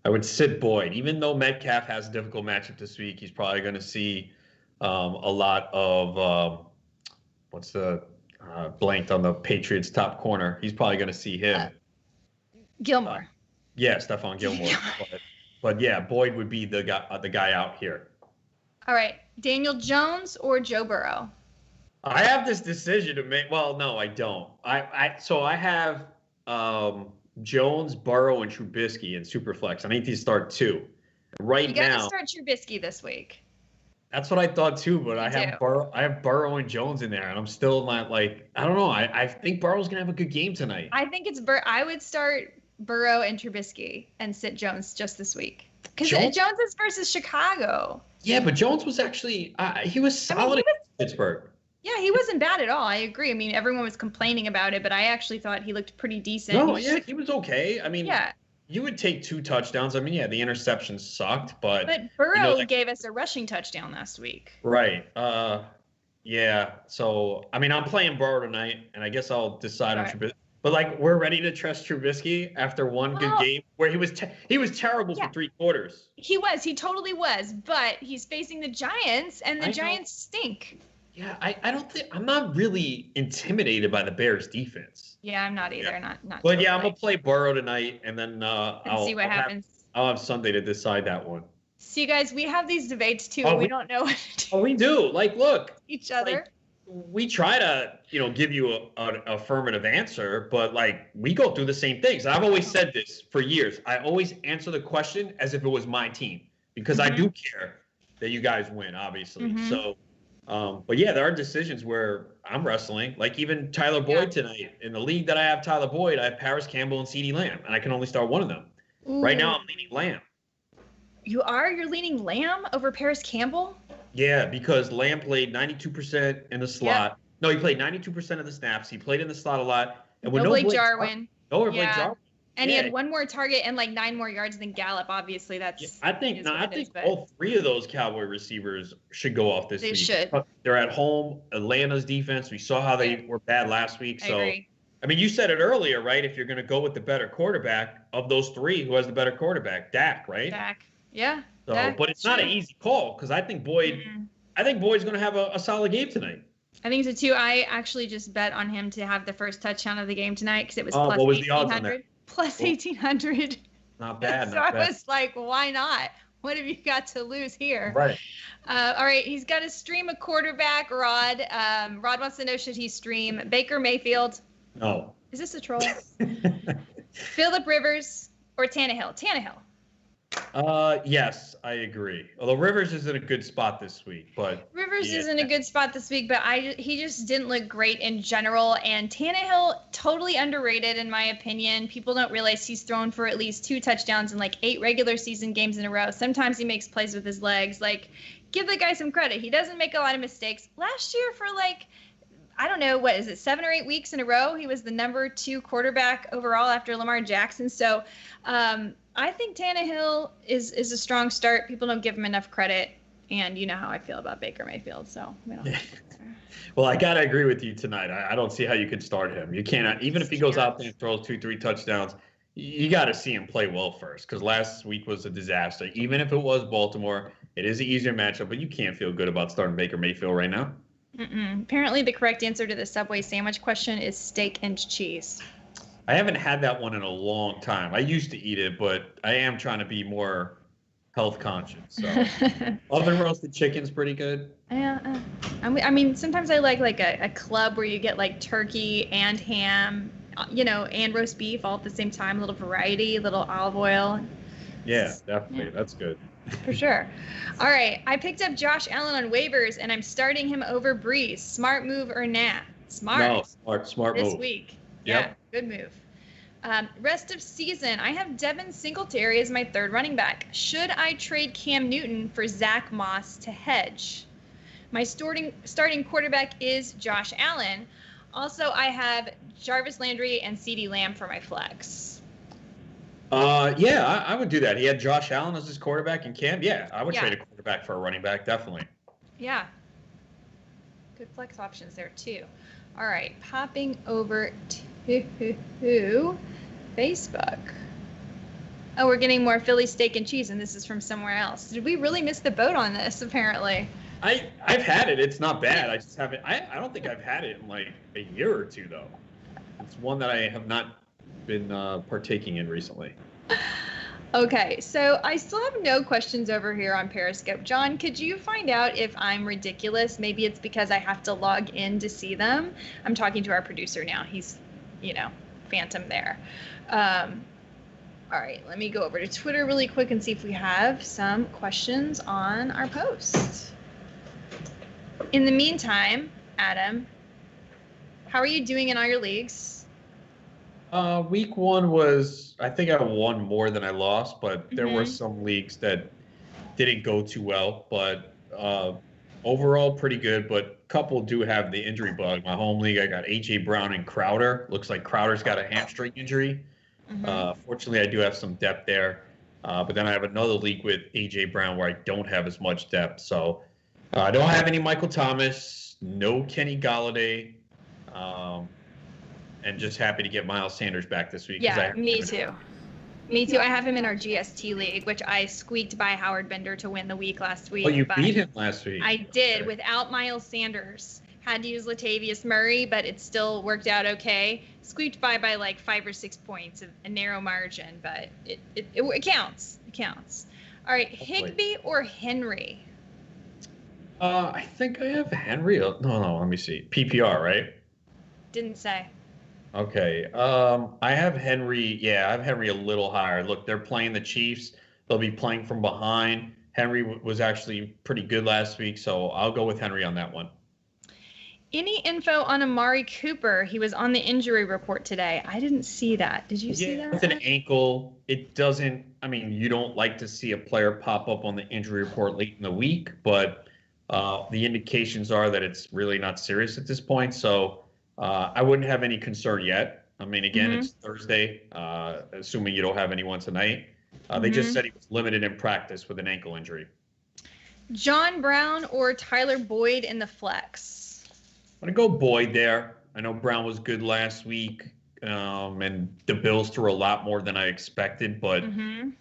I would sit Boyd. Even though Metcalf has a difficult matchup this week, he's probably going to see a lot of blanked on the Patriots top corner. He's probably going to see him. Gilmore. Stephon Gilmore. but yeah, Boyd would be the guy out here. All right, Daniel Jones or Joe Burrow? I have this decision to make. Well, no, I don't. I have Jones, Burrow, and Trubisky in Superflex. I need to start 2. Right now, you got to start Trubisky this week. That's what I thought too, but I have Burrow and Jones in there, and I'm still not like, I don't know. I think Burrow's gonna have a good game tonight. I think it's I would start Burrow and Trubisky and sit Jones just this week because Jones is versus Chicago. Yeah, but Jones was actually he was solid in Pittsburgh. Yeah, he wasn't bad at all. I agree. I mean, everyone was complaining about it, but I actually thought he looked pretty decent. No, he was okay. I mean, you would take 2 touchdowns. I mean, the interceptions sucked, but Burrow gave us a rushing touchdown last week. Right. Yeah. So, I mean, I'm playing Burrow tonight, and I guess I'll decide on Trubisky. But we're ready to trust Trubisky after one good game where he was terrible for 3 quarters. He totally was. But he's facing the Giants, and the Giants stink. Yeah, I'm not really intimidated by the Bears defense. Yeah, I'm not either. Not. But totally. Yeah, I'm gonna play Burrow tonight, and then I'll see what happens. I'll have Sunday to decide that one. See, guys, we have these debates too. We don't know what to do. Oh, we do. Look, each other. We try to, give you an affirmative answer, but we go through the same things. I've always said this for years. I always answer the question as if it was my team because I do care that you guys win, obviously. So. But yeah, there are decisions where I'm wrestling. Like even Tyler Boyd tonight. In the league that I have Tyler Boyd, I have Paris Campbell and CeeDee Lamb, and I can only start one of them. Ooh. Right now, I'm leaning Lamb. You are? You're leaning Lamb over Paris Campbell? Yeah, because Lamb played 92% in the slot. Yep. No, he played 92% of the snaps. He played in the slot a lot. And when Blake Jarwin. Blake Jarwin. And he had 1 more target and 9 more yards than Gallup. Obviously, that's. I think all 3 of those Cowboy receivers should go off this week. They should. They're at home. Atlanta's defense. We saw how they were bad last week. So, I agree. I mean, you said it earlier, right? If you're going to go with the better quarterback of those 3, who has the better quarterback? Dak, right? Dak. Yeah. So, but it's not an easy call because I think Boyd. I think Boyd's going to have a solid game tonight. I think so too. I actually just bet on him to have the first touchdown of the game tonight because it was plus 1,800. Plus 1,800. Not bad. So I was like, why not? What have you got to lose here? Right. All right. He's got to stream a quarterback, Rod. Rod wants to know, should he stream Baker Mayfield? No. Is this a troll? Phillip Rivers or Tannehill? Tannehill. Yes, I agree. Although Rivers is in a good spot this week, but Rivers is in a good spot this week, but he just didn't look great in general. And Tannehill, totally underrated in my opinion. People don't realize he's thrown for at least 2 touchdowns in 8 regular season games in a row. Sometimes he makes plays with his legs. Give the guy some credit. He doesn't make a lot of mistakes. Last year for I don't know, what is it, 7 or 8 weeks in a row, he was the number 2 quarterback overall after Lamar Jackson. So I think Tannehill is a strong start. People don't give him enough credit, and you know how I feel about Baker Mayfield. So we don't. Well, I gotta agree with you tonight. I don't see how you could start him. You cannot, even if he goes out there and throws 2-3 touchdowns. You got to see him play well first, because last week was a disaster. Even if it was Baltimore, it is an easier matchup, but you can't feel good about starting Baker Mayfield right now. Apparently, the correct answer to the Subway sandwich question is steak and cheese. I haven't had that one in a long time. I used to eat it, but I am trying to be more health conscious. So oven roasted chicken's pretty good. Yeah. I mean, sometimes I like a club where you get like turkey and ham, and roast beef all at the same time. A little variety, a little olive oil. Yeah, definitely. Yeah. That's good. For sure. All right. I picked up Josh Allen on waivers, and I'm starting him over Breeze. Smart move or nah? Smart. No, smart this move. Week. Yep. Yeah, good move. Rest of season, I have Devin Singletary as my third running back. Should I trade Cam Newton for Zach Moss to hedge? My starting quarterback is Josh Allen. Also, I have Jarvis Landry and CeeDee Lamb for my flex. Yeah, I would do that. He had Josh Allen as his quarterback and Cam. Yeah, I would trade a quarterback for a running back, definitely. Yeah. Good flex options there, too. All right, popping over to Facebook. Oh, we're getting more Philly steak and cheese, and this is from somewhere else. Did we really miss the boat on this, apparently? I've had it. It's not bad. I just haven't. I don't think I've had it in like a year or two, though. It's one that I have not been partaking in recently. Okay, so I still have no questions over here on Periscope. John, could you find out if I'm ridiculous? Maybe it's because I have to log in to see them. I'm talking to our producer now. He's, phantom there. All right, let me go over to Twitter really quick and see if we have some questions on our post. In the meantime, Adam, how are you doing in all your leagues? Week one was, I think I won more than I lost, but there were some leagues that didn't go too well. But overall, pretty good. But a couple do have the injury bug. My home league, I got A.J. Brown and Crowder. Looks like Crowder's got a hamstring injury. Fortunately, I do have some depth there. But then I have another league with A.J. Brown where I don't have as much depth. So I don't have any Michael Thomas, no Kenny Golladay. And just happy to get Miles Sanders back this week. Yeah, me too. Me too. I have him in our GST league, which I squeaked by Howard Bender to win the week last week. Oh, you beat him last week. I did, without Miles Sanders. Had to use Latavius Murray, but it still worked out okay. Squeaked by like 5 or 6 points, a narrow margin, but it counts. It counts. All right, Higbee or Henry? I think I have Henry. No, let me see. PPR, right? Didn't say. Okay. I have Henry. Yeah, I have Henry a little higher. Look, they're playing the Chiefs. They'll be playing from behind. Henry was actually pretty good last week, so I'll go with Henry on that one. Any info on Amari Cooper? He was on the injury report today. I didn't see that. Did you see that? With an ankle, it doesn't. I mean, you don't like to see a player pop up on the injury report late in the week, but the indications are that it's really not serious at this point. So I wouldn't have any concern yet. I mean, again, it's Thursday, assuming you don't have anyone tonight. They just said he was limited in practice with an ankle injury. John Brown or Tyler Boyd in the flex? I'm going to go Boyd there. I know Brown was good last week, and the Bills threw a lot more than I expected, but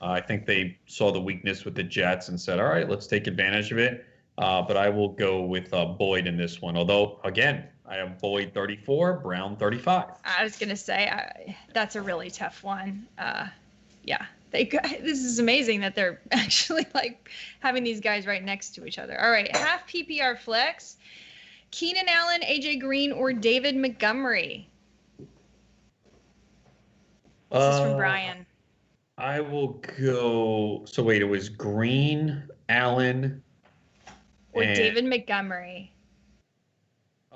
I think they saw the weakness with the Jets and said, all right, let's take advantage of it. But I will go with Boyd in this one. Although, again, I have Boyd 34, Brown 35. I was going to say, that's a really tough one. Yeah. This is amazing that they're actually like having these guys right next to each other. All right, half PPR flex. Keenan Allen, AJ Green, or David Montgomery? This is from Brian. I will go. So wait, it was Green, Allen, or David Montgomery.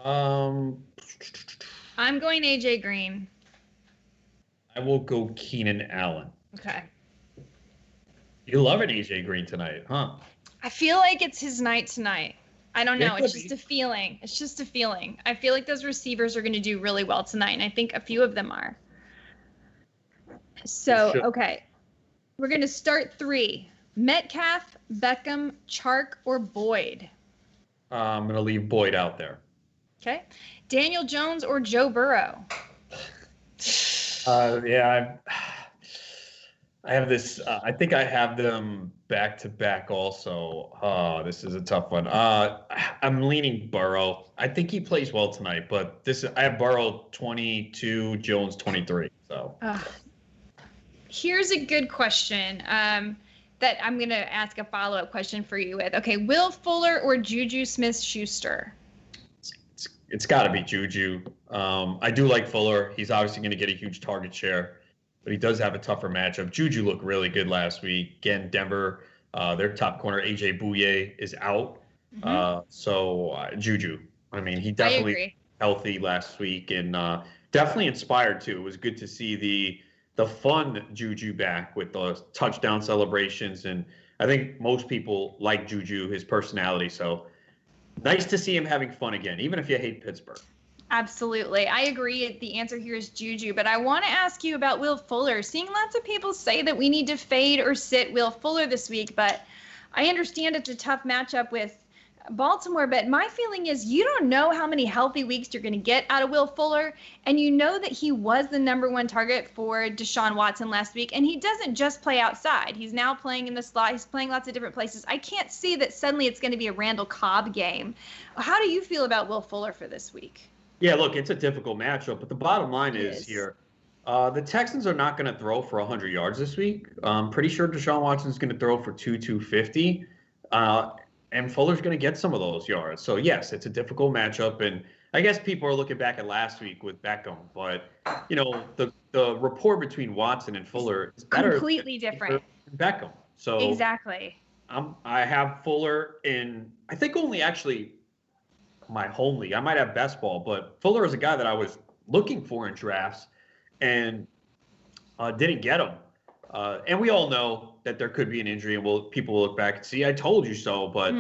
I'm going AJ Green. I will go Keenan Allen. Okay. You love it, AJ Green tonight, huh? I feel like it's his night tonight. I don't know. It's just a feeling. It's just a feeling. I feel like those receivers are going to do really well tonight, and I think a few of them are. So, okay. We're going to start 3. Metcalf, Beckham, Chark, or Boyd? I'm going to leave Boyd out there. Okay. Daniel Jones or Joe Burrow? Yeah, I have this. I think I have them back to back also. Oh, this is a tough one. I'm leaning Burrow. I think he plays well tonight, but I have Burrow 22, Jones 23. So here's a good question. that I'm going to ask a follow-up question for you with. Okay, Will Fuller or Juju Smith-Schuster? It's got to be Juju. I do like Fuller. He's obviously going to get a huge target share, but he does have a tougher matchup. Juju looked really good last week. Again, Denver, their top corner, A.J. Bouye, is out. So Juju. I mean, he definitely healthy last week and definitely inspired, too. It was good to see the fun Juju back with the touchdown celebrations. And I think most people like Juju, his personality. So nice to see him having fun again, even if you hate Pittsburgh. Absolutely. I agree. The answer here is Juju. But I want to ask you about Will Fuller. Seeing lots of people say that we need to fade or sit Will Fuller this week. But I understand it's a tough matchup with Baltimore, but my feeling is you don't know how many healthy weeks you're going to get out of Will Fuller, and you know that he was the #1 target for Deshaun Watson last week, and he doesn't just play outside. He's now playing in the slot. He's playing lots of different places. I can't see that suddenly it's going to be a Randall Cobb game. How do you feel about Will Fuller for this week? Yeah, look, it's a difficult matchup, but the bottom line is here, the Texans are not going to throw for 100 yards this week. I'm pretty sure Deshaun Watson's going to throw for 250. And Fuller's going to get some of those yards. So, yes, it's a difficult matchup. And I guess people are looking back at last week with Beckham. But, you know, the rapport between Watson and Fuller is better. Completely different. Than Beckham. So exactly. I have Fuller in, I think only actually my home league. I might have best ball. But Fuller is a guy that I was looking for in drafts and didn't get him. And we all know that there could be an injury, and people will look back and see, I told you so. But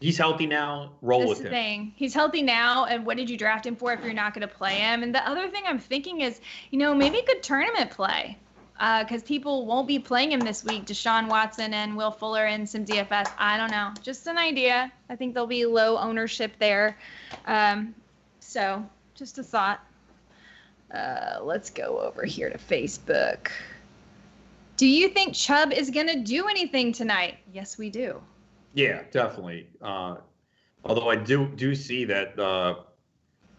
he's healthy now. Roll with him. That's the thing. He's healthy now, and what did you draft him for if you're not going to play him? And the other thing I'm thinking is, you know, maybe a good tournament play because people won't be playing him this week, Deshaun Watson and Will Fuller and some DFS. I don't know. Just an idea. I think there'll be low ownership there. So just a thought. Let's go over here to Facebook. Do you think Chubb is going to do anything tonight? Yes, we do. Yeah, definitely. Although I do see that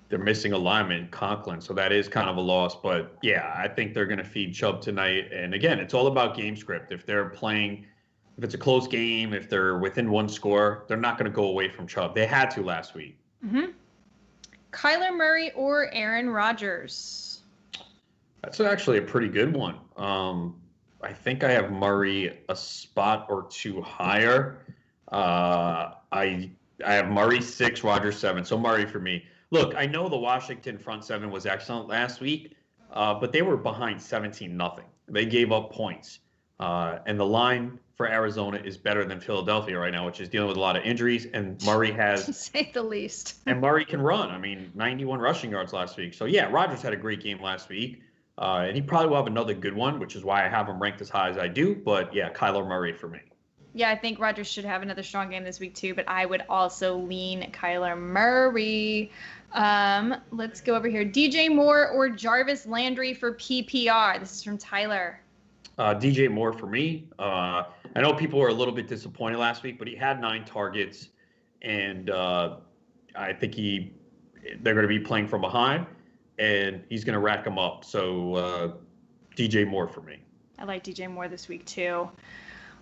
they're missing a lineman, Conklin, so that is kind of a loss. But, yeah, I think they're going to feed Chubb tonight. And, again, it's all about game script. If they're playing – if it's a close game, if they're within one score, they're not going to go away from Chubb. They had to last week. Kyler Murray or Aaron Rodgers? That's actually a pretty good one. I think I have Murray a spot or two higher. I have Murray 6, Rodgers 7. So Murray for me. Look, I know the Washington front seven was excellent last week, but they were behind 17-0. They gave up points. And the line for Arizona is better than Philadelphia right now, which is dealing with a lot of injuries. And Murray has, to say the least. And Murray can run. I mean, 91 rushing yards last week. So yeah, Rodgers had a great game last week. And he probably will have another good one, which is why I have him ranked as high as I do. But, yeah, Kyler Murray for me. Yeah, I think Rodgers should have another strong game this week, too. But I would also lean Kyler Murray. Let's go over here. DJ Moore or Jarvis Landry for PPR? This is from Tyler. DJ Moore for me. I know people were a little bit disappointed last week, but he had 9 targets. And I think they're going to be playing from behind. And he's going to rack them up. So DJ Moore for me. I like DJ Moore this week, too.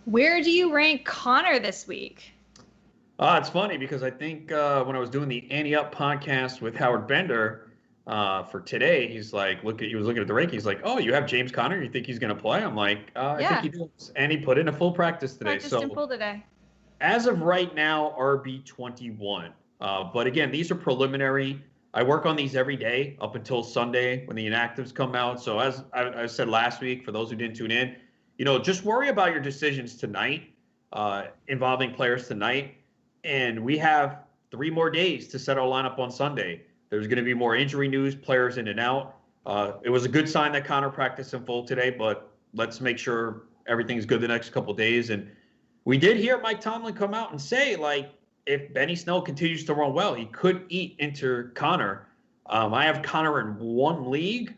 Where do you rank Connor this week? It's funny because I think when I was doing the Ante Up podcast with Howard Bender for today, he was looking at the ranking. He's like, oh, you have James Conner? You think he's going to play? I'm like, I think he does. And he put in a full practice today. Practiced in full today. As of right now, RB21. But again, these are preliminary. I work on these every day up until Sunday when the inactives come out. So as I said last week, for those who didn't tune in, just worry about your decisions tonight, involving players tonight. And we have 3 more days to set our lineup on Sunday. There's going to be more injury news, players in and out. It was a good sign that Connor practiced in full today, but let's make sure everything's good the next couple of days. And we did hear Mike Tomlin come out and say, if Benny Snell continues to run well, he could eat into Connor. I have Connor in 1 league.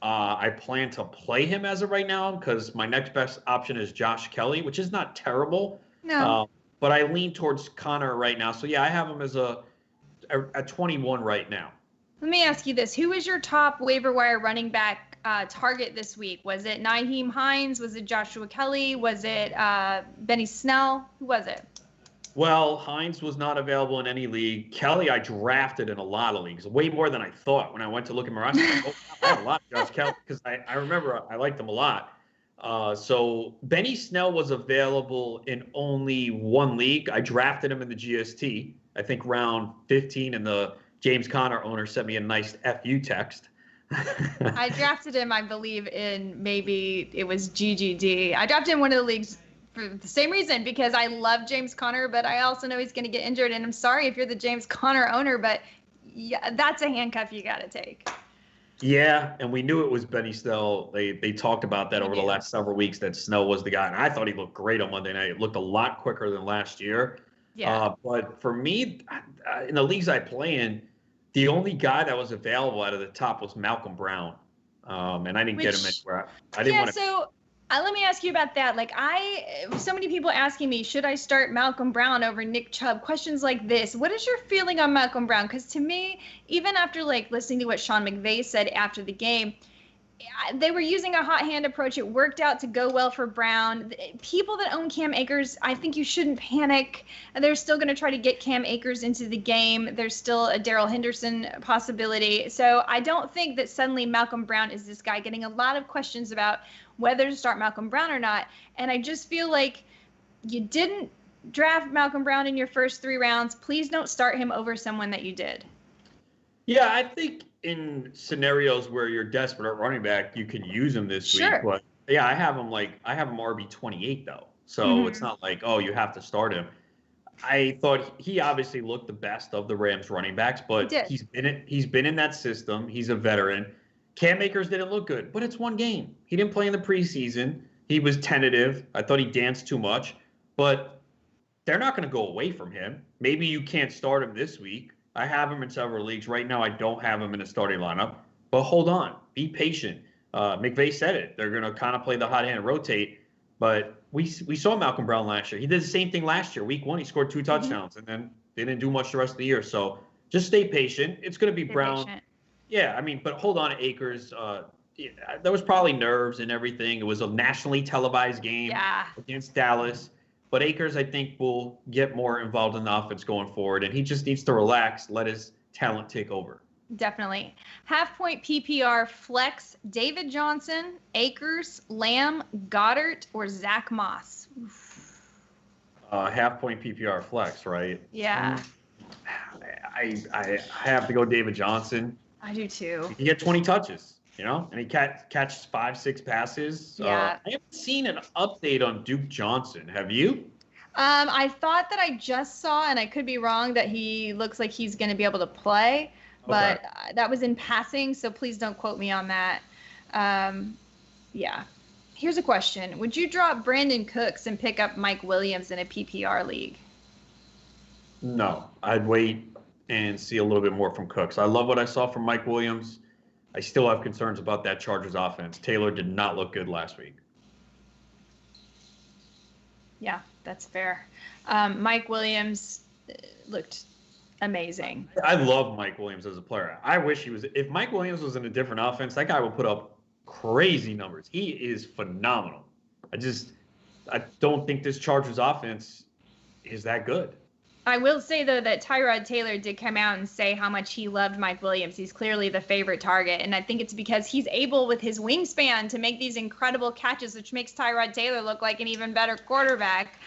I plan to play him as of right now because my next best option is Josh Kelly, which is not terrible. No. But I lean towards Connor right now. So, yeah, I have him as at 21 right now. Let me ask you this. Who is your top waiver wire running back target this week? Was it Naheem Heinz? Was it Joshua Kelly? Was it Benny Snell? Who was it? Well, Heinz was not available in any league. Kelly, I drafted in a lot of leagues, way more than I thought. When I went to look at my roster, I had a lot of Josh Kelly because I remember I liked him a lot. So Benny Snell was available in only one league. I drafted him in the GST, I think round 15, and the James Conner owner sent me a nice FU text. I drafted him, I believe, in maybe it was GGD. I drafted him in one of the leagues for the same reason, because I love James Conner, but I also know he's going to get injured. And I'm sorry if you're the James Conner owner, but yeah, that's a handcuff you got to take. Yeah, and we knew it was Benny Snell. They talked about that over the last several weeks, that Snell was the guy. And I thought he looked great on Monday night. It looked a lot quicker than last year. Yeah. But for me, in the leagues I play in, the only guy that was available out of the top was Malcolm Brown. And I didn't get him anywhere. I didn't want to. So let me ask you about that. Like, so many people asking me, should I start Malcolm Brown over Nick Chubb? Questions like this. What is your feeling on Malcolm Brown? Because to me, even after like listening to what Sean McVay said after the game, they were using a hot hand approach. It worked out to go well for Brown. People that own Cam Akers, I think you shouldn't panic. They're still going to try to get Cam Akers into the game. There's still a Darrell Henderson possibility. So I don't think that suddenly Malcolm Brown is this guy. Getting a lot of questions about whether to start Malcolm Brown or not. And I just feel like you didn't draft Malcolm Brown in your first 3 rounds. Please don't start him over someone that you did. Yeah, I think in scenarios where you're desperate at running back, you can use him this week. But yeah, I have him RB 28 though. So it's not like, oh, you have to start him. I thought he obviously looked the best of the Rams running backs, but he's been in that system. He's a veteran. Cam Akers didn't look good, but it's one game. He didn't play in the preseason. He was tentative. I thought he danced too much, but they're not going to go away from him. Maybe you can't start him this week. I have him in several leagues. Right now, I don't have him in a starting lineup. But hold on. Be patient. McVay said it. They're going to kind of play the hot hand and rotate. But we saw Malcolm Brown last year. He did the same thing last year. Week 1, he scored 2 touchdowns, and then they didn't do much the rest of the year. So just stay patient. It's going to be Brown. Patient. Yeah, I mean, but hold on to Akers. There was probably nerves and everything. It was a nationally televised game against Dallas. But Akers, I think, will get more involved in the offense going forward, and he just needs to relax, let his talent take over. Definitely. Half-point PPR flex, David Johnson, Akers, Lamb, Goddard, or Zach Moss? Half-point PPR flex, right? Yeah. I have to go David Johnson. I do too. He get 20 touches, and he catches 5-6 passes. Yeah. I haven't seen an update on Duke Johnson. Have you? I thought that I just saw, and I could be wrong, that he looks like he's going to be able to play, but that was in passing, so please don't quote me on that. Yeah. Here's a question. Would you drop Brandon Cooks and pick up Mike Williams in a PPR league? No. I'd wait and see a little bit more from Cooks. I love what I saw from Mike Williams. I still have concerns about that Chargers offense. Taylor did not look good last week. Yeah, that's fair. Mike Williams looked amazing. I love Mike Williams as a player. I wish he was. If Mike Williams was in a different offense, that guy would put up crazy numbers. He is phenomenal. I don't think this Chargers offense is that good. I will say, though, that Tyrod Taylor did come out and say how much he loved Mike Williams. He's clearly the favorite target, and I think it's because he's able, with his wingspan, to make these incredible catches, which makes Tyrod Taylor look like an even better quarterback,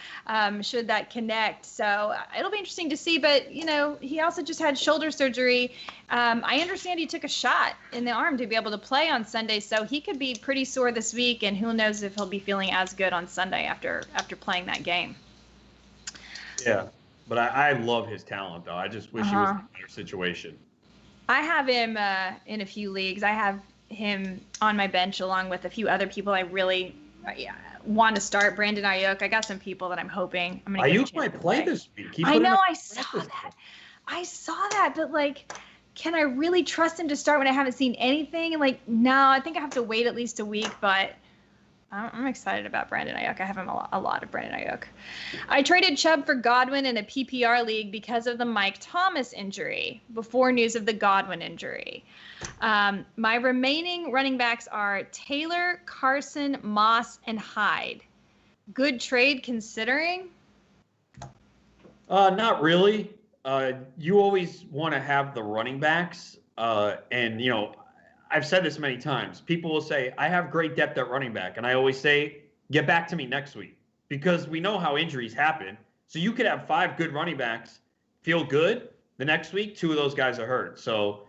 should that connect. So it'll be interesting to see, but, he also just had shoulder surgery. I understand he took a shot in the arm to be able to play on Sunday, so he could be pretty sore this week, and who knows if he'll be feeling as good on Sunday after playing that game. Yeah. But I love his talent, though. I just wish he was in a better situation. I have him in a few leagues. I have him on my bench along with a few other people I really want to start. Brandon Ayook. I got some people that I'm hoping. Ayook might play this week. I know. I saw that. But, can I really trust him to start when I haven't seen anything? And, no, I think I have to wait at least a week. But I'm excited about Brandon Ayook. I have a lot of Brandon Ayook. I traded Chubb for Godwin in a PPR league because of the Mike Thomas injury before news of the Godwin injury. My remaining running backs are Taylor, Carson, Moss, and Hyde. Good trade considering? Not really. You always want to have the running backs. And, I've said this many times. People will say, I have great depth at running back. And I always say, get back to me next week. Because we know how injuries happen. So you could have 5 good running backs, feel good. The next week, 2 of those guys are hurt. So,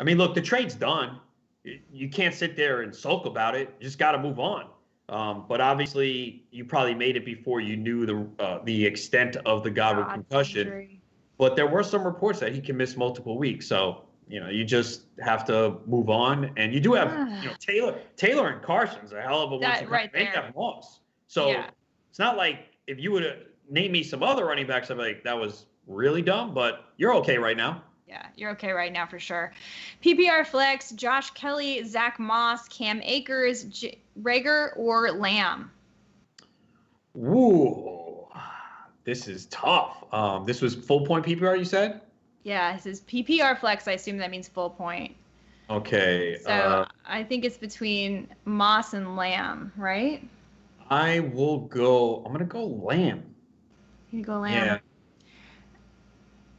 look, the trade's done. You can't sit there and sulk about it. You just got to move on. But obviously, you probably made it before you knew the extent of the Goddard concussion. Injury. But there were some reports that he can miss multiple weeks. So, you just have to move on. And you do have, Taylor and Carson's a hell of a one to make that loss. So it's not like if you would have named me some other running backs, I'd be like, that was really dumb. But you're okay right now. Yeah, you're okay right now for sure. PPR flex, Josh Kelly, Zach Moss, Cam Akers, Rager, or Lamb? Ooh, this is tough. This was full point PPR, you said? Yeah, this is PPR flex. I assume that means full point. Okay. So I think it's between Moss and Lamb, right? I'm going to go Lamb. You go Lamb. Yeah.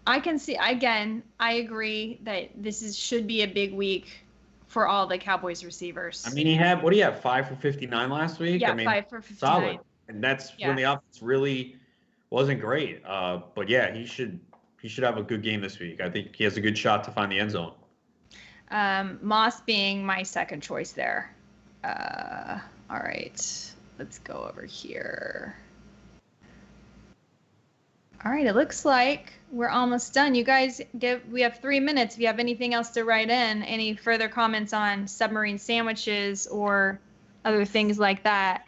I can see, again, I agree that this should be a big week for all the Cowboys receivers. He had, what do you have, 5 for 59 last week? Yeah, 5 for 59. Solid. And that's when the offense really wasn't great. But yeah, he should have a good game this week. I think he has a good shot to find the end zone. Moss being my second choice there. All right, let's go over here. All right, it looks like we're almost done. You guys, we have 3 minutes. If you have anything else to write in, any further comments on submarine sandwiches or other things like that.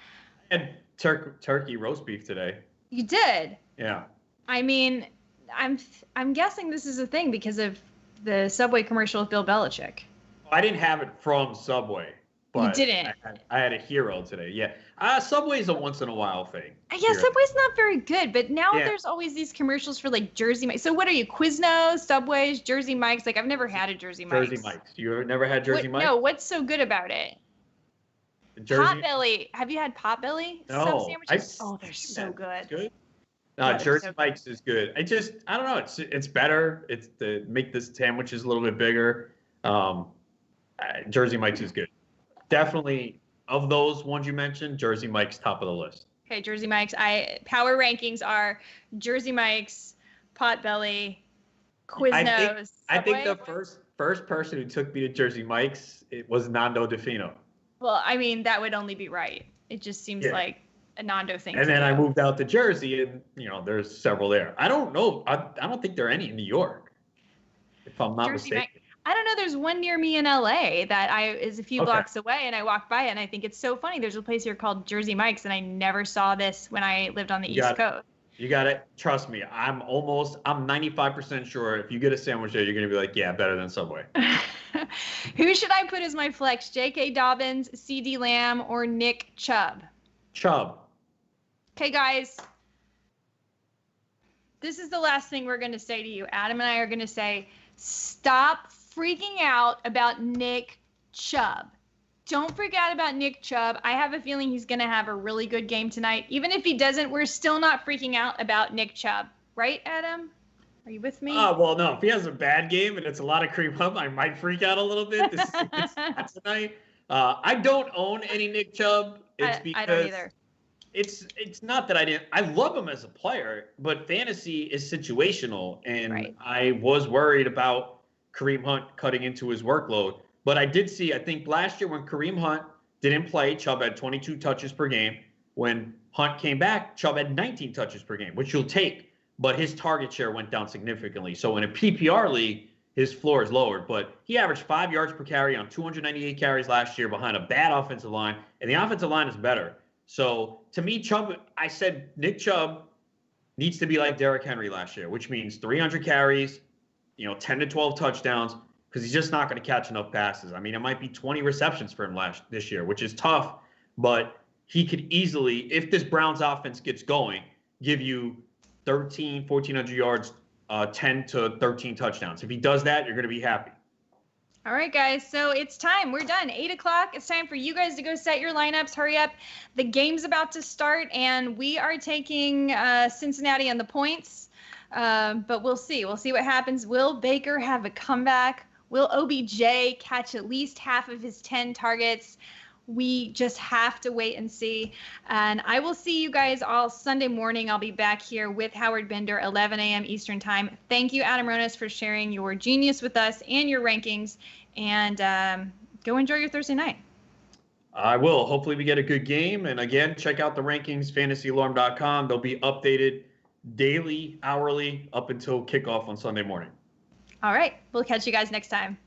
I had turkey roast beef today. You did? Yeah. I'm guessing this is a thing because of the Subway commercial with Bill Belichick. I didn't have it from Subway. But you didn't? I had a hero today. Yeah. Subway's a once-in-a-while thing. Yeah, Subway's not very good, but now there's always these commercials for, Jersey Mike's. So what are you, Quiznos, Subways, Jersey Mike's? I've never had a Jersey Mike's. Jersey Mike's. You never had Jersey Mike's? No, what's so good about it? Potbelly. Have you had Potbelly? No. Sandwiches? They're so good. It's good? No, Jersey Mike's is good. I don't know. It's better. It's to make the sandwiches a little bit bigger. Jersey Mike's is good. Definitely, of those ones you mentioned, Jersey Mike's top of the list. Okay, Jersey Mike's. Power rankings are Jersey Mike's, Potbelly, Quiznos. I think the first person who took me to Jersey Mike's, it was Nando DeFino. Well, that would only be right. It just seems like a Nando thing. And then I moved out to Jersey, and there's several there. I don't know. I don't think there are any in New York, if I'm not mistaken. I don't know. There's one near me in LA that is a few blocks away, and I walk by it, and I think it's so funny. There's a place here called Jersey Mike's, and I never saw this when I lived on the East Coast. You got it. Trust me. I'm 95% sure if you get a sandwich there, you're going to be like, yeah, better than Subway. Who should I put as my flex? J.K. Dobbins, CeeDee Lamb, or Nick Chubb? Chubb. Okay, guys. This is the last thing we're going to say to you. Adam and I are going to say, stop freaking out about Nick Chubb. Don't freak out about Nick Chubb. I have a feeling he's going to have a really good game tonight. Even if he doesn't, we're still not freaking out about Nick Chubb. Right, Adam? Are you with me? Well, no. If he has a bad game and it's a lot of Kareem Hunt, I might freak out a little bit. This tonight. I don't own any Nick Chubb. It's because I don't either. It's not that I love him as a player, but fantasy is situational, and I was worried about Kareem Hunt cutting into his workload. But I did see, I think last year when Kareem Hunt didn't play, Chubb had 22 touches per game. When Hunt came back, Chubb had 19 touches per game, which you'll take. But his target share went down significantly. So in a PPR league, his floor is lowered. But he averaged 5 yards per carry on 298 carries last year behind a bad offensive line. And the offensive line is better. So to me, I said Nick Chubb needs to be like Derrick Henry last year, which means 300 carries, 10 to 12 touchdowns, because he's just not going to catch enough passes. It might be 20 receptions for him this year, which is tough, but he could easily, if this Browns offense gets going, give you 1,400 yards, 10 to 13 touchdowns. If he does that, you're going to be happy. All right, guys. So it's time. We're done. 8 o'clock. It's time for you guys to go set your lineups. Hurry up. The game's about to start, and we are taking Cincinnati on the points. But we'll see. We'll see what happens. Will Baker have a comeback? Will OBJ catch at least half of his 10 targets? We just have to wait and see. And I will see you guys all Sunday morning. I'll be back here with Howard Bender, 11 a.m. Eastern Time. Thank you, Adam Ronis, for sharing your genius with us and your rankings. And go enjoy your Thursday night. I will. Hopefully we get a good game. And again, check out the rankings, fantasyalarm.com. They'll be updated daily, hourly, up until kickoff on Sunday morning. All right. We'll catch you guys next time.